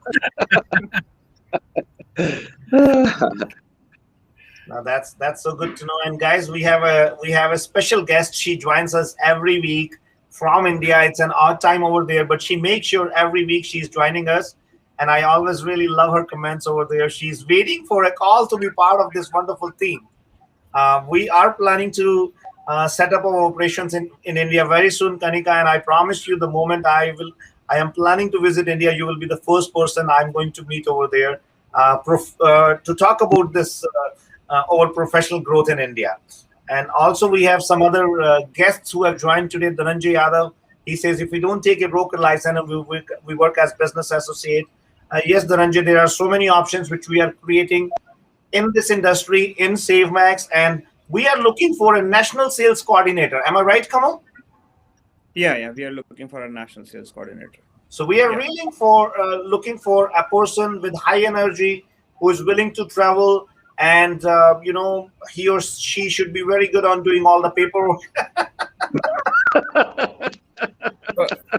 Now that's so good to know. And guys, we have a special guest. She joins us every week from India. It's an odd time over there, but she makes sure every week she's joining us. And I always really love her comments over there. She's waiting for a call to be part of this wonderful team. We are planning to set up our operations in India very soon, Kanika. And I promise you, the moment I am planning to visit India, you will be the first person I'm going to meet over there to talk about this our professional growth in India. And also we have some other guests who have joined today. Dhananjay Yadav, he says, if we don't take a broker license and we work as business associate, yes, Dhananjay, there are so many options which we are creating in this industry, in SaveMax, and we are looking for a national sales coordinator. Am I right, Kamal? Yeah, we are looking for a national sales coordinator. So we are really looking for a person with high energy who is willing to travel, and he or she should be very good on doing all the paperwork.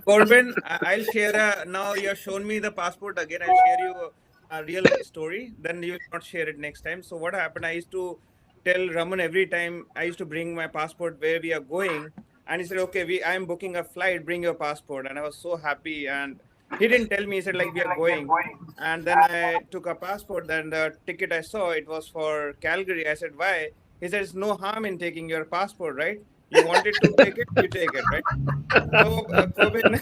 Corbin, I'll share. Now you have shown me the passport again. I'll share you a real story. Then you will not share it next time. So what happened? I used to tell Raman every time I used to bring my passport where we are going, and he said, "Okay, I am booking a flight. Bring your passport." And I was so happy. And he didn't tell me. He said like we are going. And then I took a passport. Then the ticket I saw, it was for Calgary. I said, "Why?" He said, "There's no harm in taking your passport, right? You wanted to take it, you take it, right?" So, Corbin,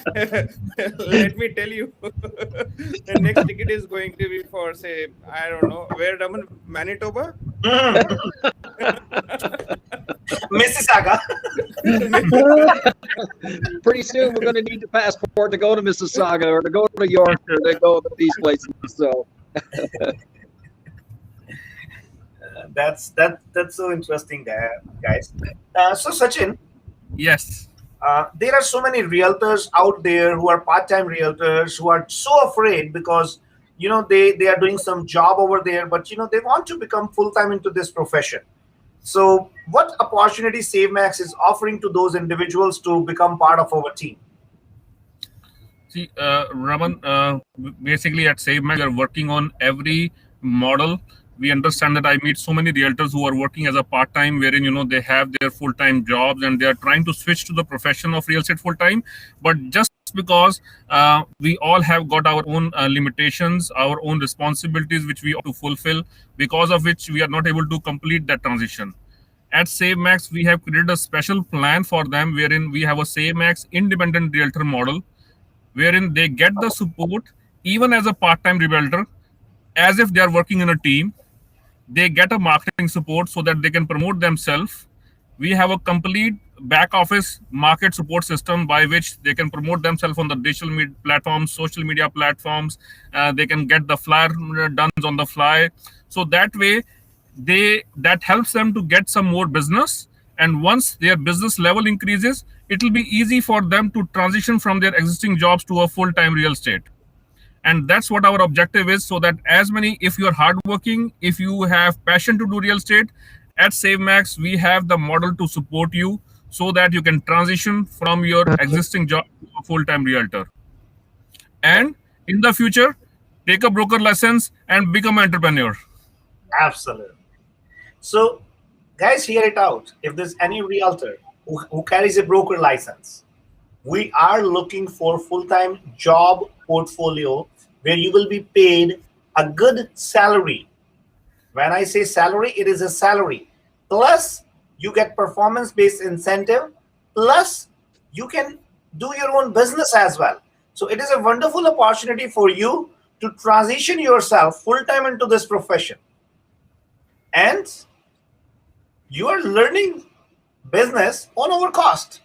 let me tell you, the next ticket is going to be for, say, I don't know, where, Raman? Manitoba? Mississauga. Pretty soon we're going to need the passport to go to Mississauga or to go to York or to go to these places. So that's so interesting there, guys. So Sachin, Yes. there are so many realtors out there who are part-time realtors who are so afraid because they are doing some job over there, but they want to become full-time into this profession. So what opportunity SaveMax is offering to those individuals to become part of our team? See, Raman, basically at SaveMax, we are working on every model. We understand that I meet so many realtors who are working as a part-time, wherein, they have their full-time jobs and they are trying to switch to the profession of real estate full-time. But just because we all have got our own limitations, our own responsibilities, which we have to fulfill, because of which we are not able to complete that transition. At SaveMax, we have created a special plan for them, wherein we have a SaveMax independent realtor model, wherein they get the support even as a part-time realtor, as if they are working in a team. They get a marketing support so that they can promote themselves. We have a complete back office market support system by which they can promote themselves on the digital media platforms, social media platforms. They can get the flyer done on the fly. So that way, that helps them to get some more business. And once their business level increases, it will be easy for them to transition from their existing jobs to a full-time real estate. And that's what our objective is, so that if you're hardworking, if you have passion to do real estate, at SaveMax, we have the model to support you so that you can transition from your existing job to a full-time realtor. And in the future, take a broker license and become an entrepreneur. Absolutely. So, guys, hear it out. If there's any realtor who carries a broker license, we are looking for full-time job portfolio where you will be paid a good salary. When I say salary, it is a salary. Plus, you get performance-based incentive. Plus, you can do your own business as well. So it is a wonderful opportunity for you to transition yourself full-time into this profession. And you are learning business on our cost.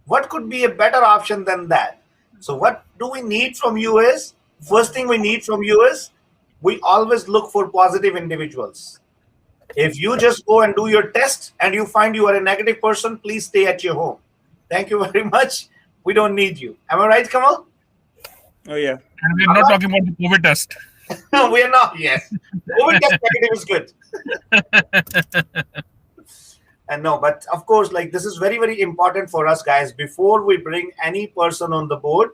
What could be a better option than that? So what do we need from you is, first thing we need from you is, we always look for positive individuals. If you just go and do your test and you find you are a negative person, please stay at your home. Thank you very much. We don't need you. Am I right, Kamal? Oh yeah. And we're not talking about the COVID test. No, we are not. Yes. COVID test negative is good. And no, but of course, like this is very, very important for us, guys. Before we bring any person on the board,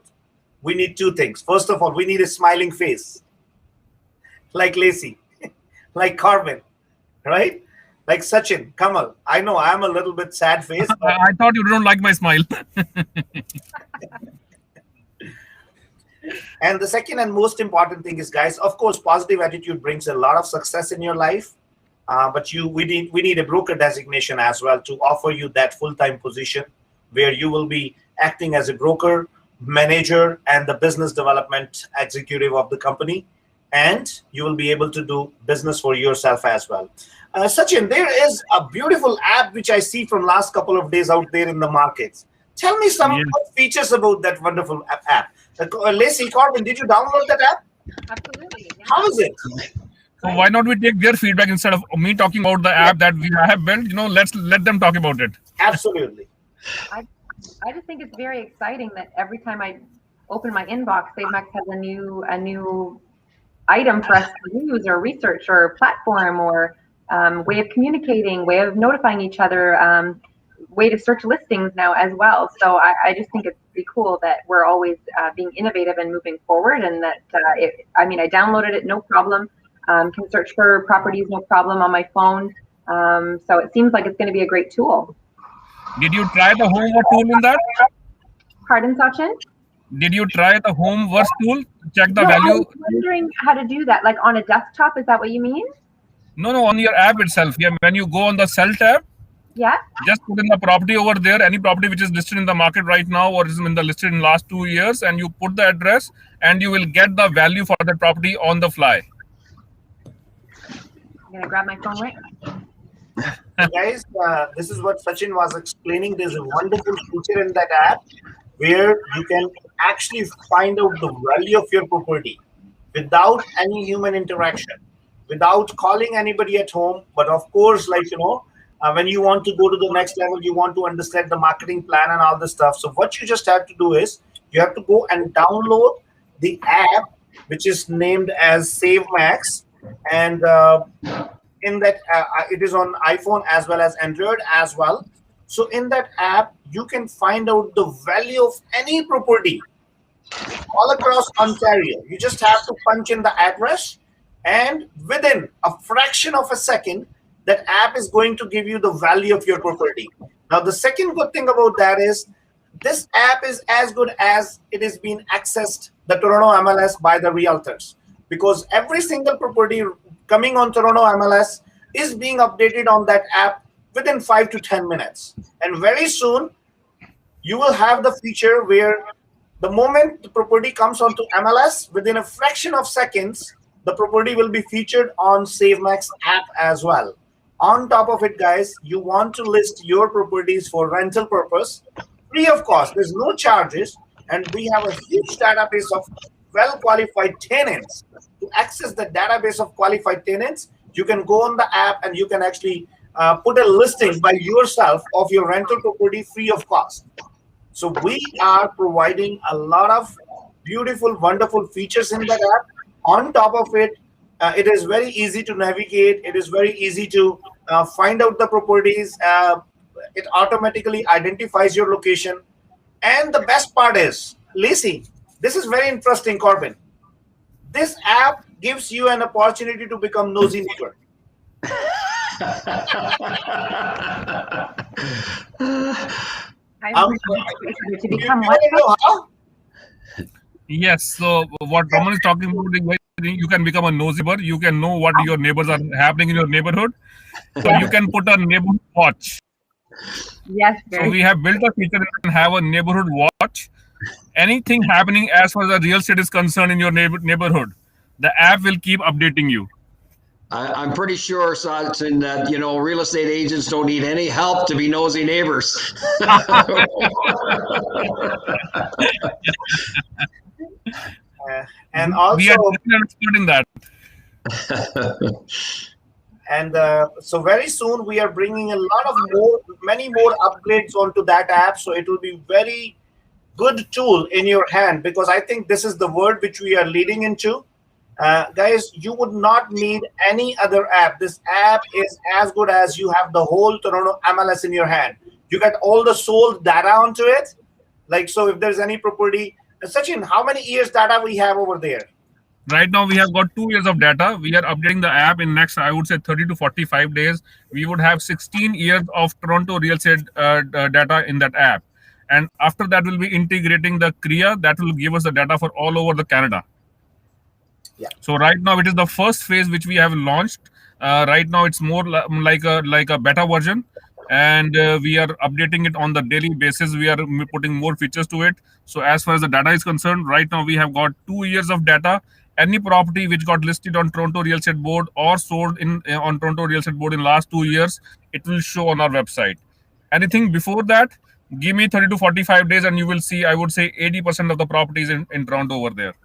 we need two things. First of all, we need a smiling face, like Lacey, like Carmen, right? Like Sachin, Kamal. I know I'm a little bit sad face. But I thought you don't like my smile. and the second and most important thing is, guys, of course, positive attitude brings a lot of success in your life. But we need a broker designation as well to offer you that full-time position where you will be acting as a broker, manager, and the business development executive of the company, and you will be able to do business for yourself as well. Sachin, there is a beautiful app which I see from last couple of days out there in the markets. Tell me some Yeah. features about that wonderful app. Lacey, Corbin, did you download that app? Absolutely. Yeah. How is it? So why not we take their feedback instead of me talking about the app that we have built? Let's let them talk about it. Absolutely. I just think it's very exciting that every time I open my inbox, SaveMax has a new item for us to use or research or platform or way of communicating, way of notifying each other, way to search listings now as well. So I just think it's pretty cool that we're always being innovative and moving forward, and that I downloaded it, no problem. Can search for properties, no problem, on my phone. So it seems like it's going to be a great tool. Did you try the homework tool in that? Pardon, Sachin? Did you try the homework tool to check the No, I value? was wondering how to do that, like on a desktop. Is that what you mean? No, on your app itself. Yeah, when you go on the sell tab, Yeah. just put in the property over there, any property which is listed in the market right now or is in the listed in last 2 years, and you put the address, and you will get the value for that property on the fly. I'm gonna grab my phone right now. Guys, this is what Sachin was explaining. There's a wonderful feature in that app where you can actually find out the value of your property without any human interaction, without calling anybody at home. But of course, when you want to go to the next level, you want to understand the marketing plan and all this stuff. So what you just have to do is you have to go and download the app, which is named as SaveMax, and in that it is on iPhone as well as Android as well. So in that app, you can find out the value of any property all across Ontario. You just have to punch in the address, and within a fraction of a second, that app is going to give you the value of your property. Now, the second good thing about that is this app is as good as it is being accessed the Toronto MLS by the realtors, because every single property coming on Toronto MLS is being updated on that app within 5 to 10 minutes. And very soon, you will have the feature where the moment the property comes onto MLS, within a fraction of seconds, the property will be featured on SaveMax app as well. On top of it, guys, you want to list your properties for rental purpose, free of cost. There's no charges, and we have a huge database of well-qualified tenants. To access the database of qualified tenants, you can go on the app and you can actually put a listing by yourself of your rental property free of cost. So we are providing a lot of beautiful, wonderful features in that app. On top of it, it is very easy to navigate. It is very easy to find out the properties. It automatically identifies your location. And the best part is, Lacey, this is very interesting, Corbin. This app gives you an opportunity to become nosy neighbor. I Um, would like to you become want what? to know how? Yes. So what Raman is talking about is you can become a nosy neighbor. You can know what your neighbors are happening in your neighborhood. So you Yes, can put a neighborhood watch. yes, So very we have built a feature that can have a neighborhood watch. Anything happening as far as the real estate is concerned in your neighborhood, the app will keep updating you. I'm pretty sure, Sachin, that real estate agents don't need any help to be nosy neighbors. And We are also, definitely expert in that. and so very soon we are bringing a lot of many more upgrades onto that app. So it will be very good tool in your hand, because I think this is the word which we are leading into. Guys, you would not need any other app. This app is as good as you have the whole Toronto MLS in your hand. You get all the sold data onto it. Like, so if there's any property, Sachin, how many years data we have over there? Right now, we have got 2 years of data. We are updating the app in next, I would say, 30 to 45 days. We would have 16 years of Toronto real estate data in that app. And after that, we'll be integrating the Kriya that will give us the data for all over the Canada. Yeah. So right now, it is the first phase which we have launched. Right now, it's more like a beta version, and we are updating it on the daily basis. We are putting more features to it. So as far as the data is concerned, right now we have got 2 years of data. Any property which got listed on Toronto Real Estate Board or sold in on Toronto Real Estate Board in last 2 years, it will show on our website. Anything before that, give me 30 to 45 days, and you will see. I would say 80% of the properties in Toronto over there.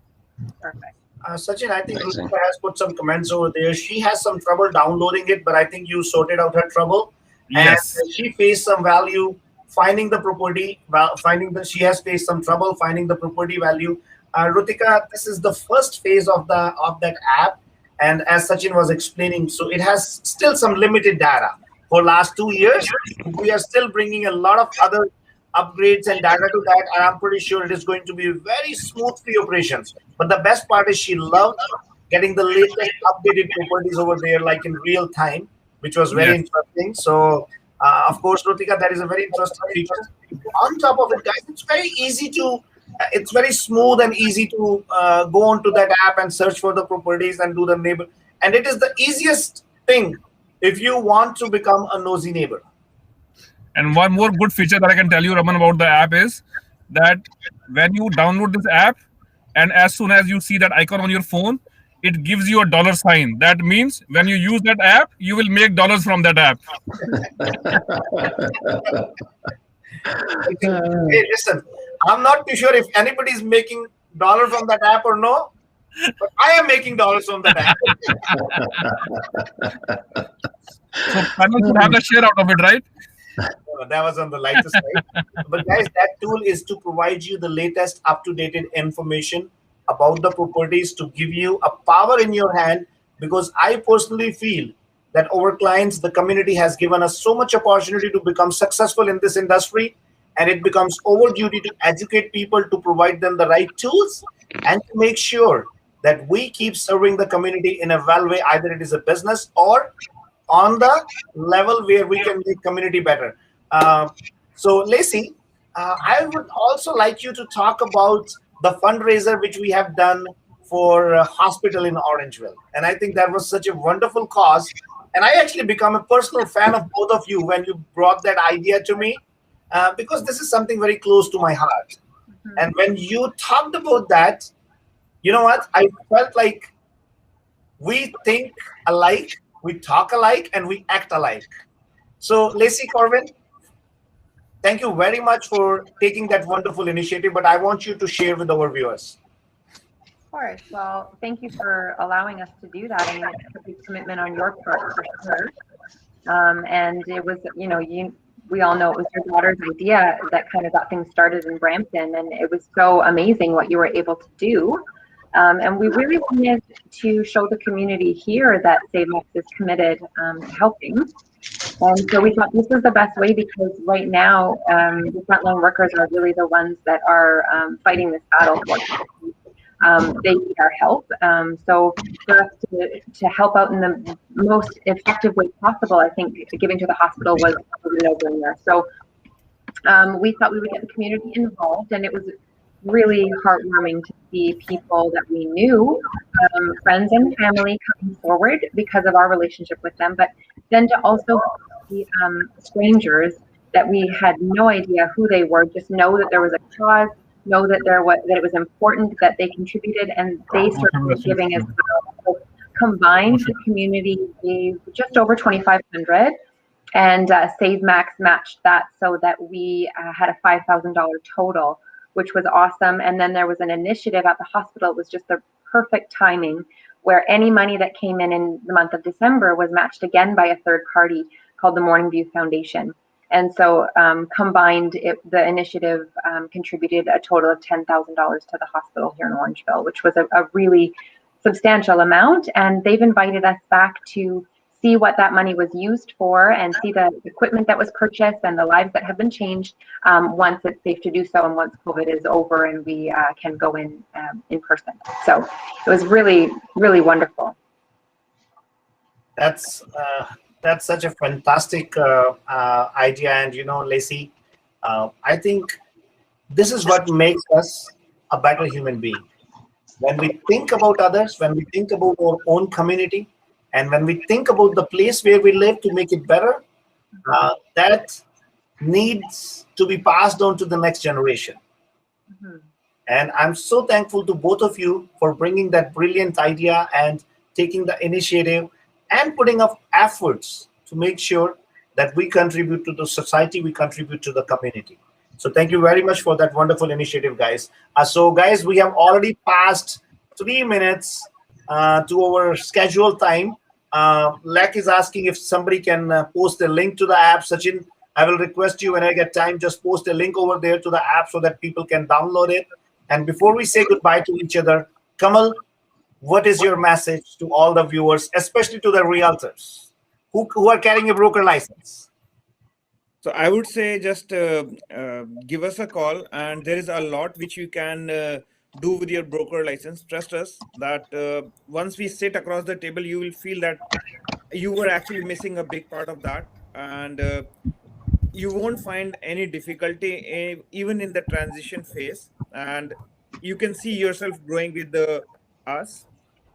perfect. Sachin, I think Amazing. Rutika has put some comments over there. She has some trouble downloading it, but I think you sorted out her trouble. And Yes. she faced some value finding the property. She has faced some trouble finding the property value. Rutika, this is the first phase of that app, and as Sachin was explaining, so it has still some limited data for last 2 years. We are still bringing a lot of other upgrades and data to that, and I'm pretty sure it is going to be very smooth free operations. But the best part is she loved getting the latest updated properties over there, like in real time, which was very Yes. interesting. So, of course, Rutika, that is a very interesting feature. On top of it, guys, it's very smooth and easy to go onto that app and search for the properties and do the neighbor. And it is the easiest thing if you want to become a nosy neighbor. And one more good feature that I can tell you, Raman, about the app is that when you download this app, and as soon as you see that icon on your phone, it gives you a dollar sign. That means when you use that app, you will make dollars from that app. Hey, listen, I'm not too sure if anybody is making dollar from that app or no, but I am making dollars from that app. So panel should have the share out of it, right? That was on the lighter side. But guys, that tool is to provide you the latest up-to-date information about the properties, to give you a power in your hand, because I personally feel that our clients, the community has given us so much opportunity to become successful in this industry, and it becomes our duty to educate people, to provide them the right tools, and to make sure that we keep serving the community in a well way, either it is a business or on the level where we can make community better. So, Lacey, I would also like you to talk about the fundraiser which we have done for a hospital in Orangeville. And I think that was such a wonderful cause. And I actually become a personal fan of both of you when you brought that idea to me, because this is something very close to my heart. Mhm. And when you talked about that, you know what? I felt like we think alike, we talk alike, and we act alike. So, Lacey, Corwin, thank you very much for taking that wonderful initiative, but I want you to share with our viewers. Of course. Well, thank you for allowing us to do that. I mean, it's a big commitment on your part for sure. And it was, we all know it was your daughter's idea that kind of got things started in Brampton, and it was so amazing what you were able to do. And we really wanted to show the community here that SaveMax is committed to helping. And so we thought this was the best way, because right now the frontline workers are really the ones that are fighting this battle for us. They need our help. So for us to help out in the most effective way possible, I think giving to the hospital was a no-brainer. So we thought we would get the community involved, and it was really heartwarming to see people that we knew, friends and family, coming forward because of our relationship with them, but then to also see strangers that we had no idea who they were, just know that there was a cause, know that that it was important, that they contributed, and they started giving as well. So combined, the community gave just over 2,500, and SaveMax matched that, so that we had a $5,000 total, which was awesome. And then there was an initiative at the hospital. It was just the perfect timing, where any money that came in the month of December was matched again by a third party called the Morning View Foundation. And so combined, the initiative contributed a total of $10,000 to the hospital here in Orangeville, which was a really substantial amount. And they've invited us back to see what that money was used for, and see the equipment that was purchased and the lives that have been changed once it's safe to do so, and once COVID is over and we can go in person. So it was really, really wonderful. That's such a fantastic idea. And Lacey, I think this is what makes us a better human being. When we think about others, when we think about our own community, and when we think about the place where we live to make it better, that needs to be passed on to the next generation. Mm-hmm. And I'm so thankful to both of you for bringing that brilliant idea and taking the initiative and putting up efforts to make sure that we contribute to the society, we contribute to the community. So thank you very much for that wonderful initiative, guys. So guys, we have already passed 3 minutes to our scheduled time. Lek is asking if somebody can post a link to the app. Sachin, I will request you, when I get time, just post a link over there to the app so that people can download it. And before we say goodbye to each other, Kamal, what is your message to all the viewers, especially to the realtors who are carrying a broker license? So I would say just give us a call, and there is a lot which you can do with your broker license. Trust us that once we sit across the table, you will feel that you were actually missing a big part of that, and you won't find any difficulty even in the transition phase, and you can see yourself growing with us,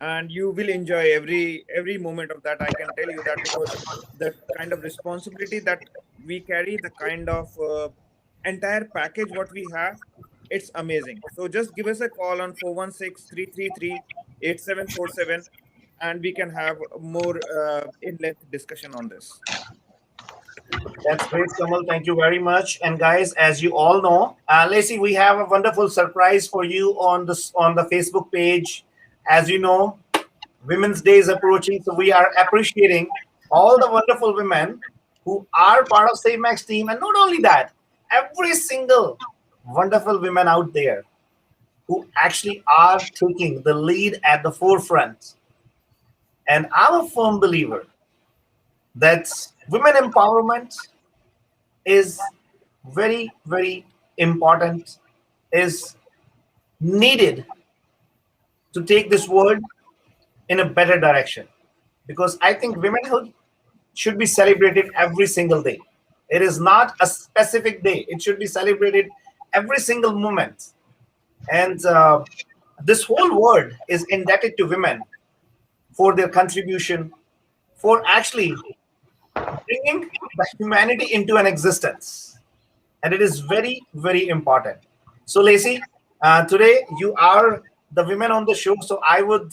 and you will enjoy every moment of that. I can tell you that, because the kind of responsibility that we carry, the kind of entire package what we have, it's amazing. So just give us a call on 416-333-8747, and we can have more in-length discussion on this. That's great, Kamal. Thank you very much. And guys, as you all know, Lacey, we have a wonderful surprise for you on the Facebook page. As you know, Women's Day is approaching, so we are appreciating all the wonderful women who are part of SaveMax team. And not only that, every single wonderful women out there who actually are taking the lead at the forefront. And I'm a firm believer that women empowerment is very, very important, is needed to take this world in a better direction. Because I think womenhood should be celebrated every single day. It is not a specific day. It should be celebrated every single moment. And this whole world is indebted to women for their contribution, for actually bringing the humanity into an existence. And it is very, very important. So Lacey, today you are the women on the show. So I would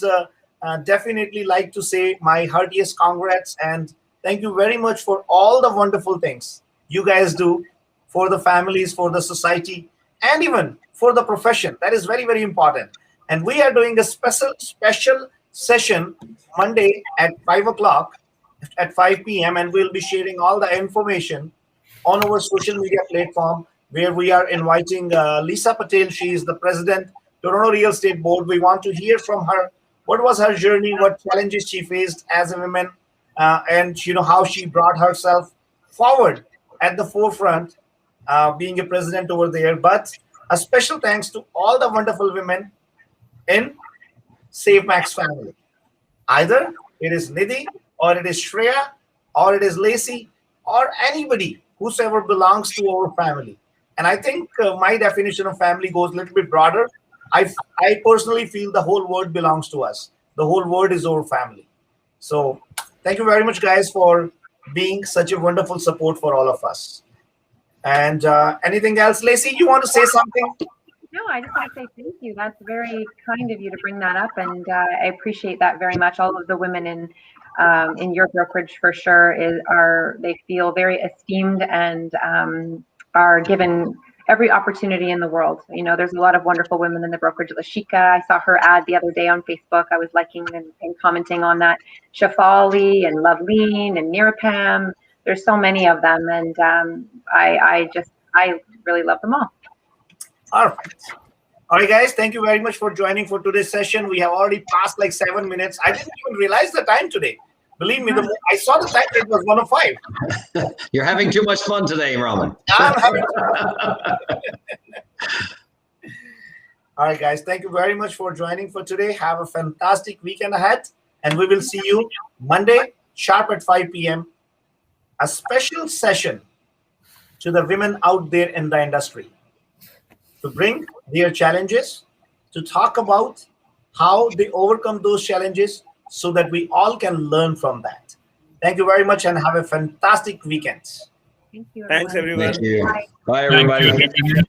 definitely like to say my heartiest congrats and thank you very much for all the wonderful things you guys do for the families, for the society, and even for the profession. That is very, very important. And we are doing a special session Monday at 5 o'clock, at 5 p.m. and we'll be sharing all the information on our social media platform, where we are inviting Lisa Patel. She is the president Toronto Real Estate Board. We want to hear from her. What was her journey? What challenges she faced as a woman, and how she brought herself forward at the forefront, being a president over there. But a special thanks to all the wonderful women in Save Max family. Either it is Nidhi, or it is Shreya, or it is Lacey, or anybody whosoever belongs to our family. And I think my definition of family goes a little bit broader. I personally feel the whole world belongs to us. The whole world is our family. So thank you very much, guys, for being such a wonderful support for all of us. And anything else, Lacey? You want to say something? No, I just want to say thank you. That's very kind of you to bring that up, and I appreciate that very much. All of the women in your brokerage, for sure, they feel very esteemed and are given every opportunity in the world. There's a lot of wonderful women in the brokerage. Lashika, I saw her ad the other day on Facebook. I was liking and commenting on that. Shafali and Loveleen and Nirapam. There's so many of them, and I really love them all. Perfect. All right, guys. Thank you very much for joining for today's session. We have already passed like 7 minutes. I didn't even realize the time today. Believe me, I saw the time. It was 1:05. You're having too much fun today, Raman. I'm having All right, guys. Thank you very much for joining for today. Have a fantastic weekend ahead, and we will see you Monday sharp at 5 p.m. A special session to the women out there in the industry, to bring their challenges, to talk about how they overcome those challenges so that we all can learn from that. Thank you very much and have a fantastic weekend. Thank you. Thanks, everyone. Thank you. Bye. Bye, Thank everybody. you.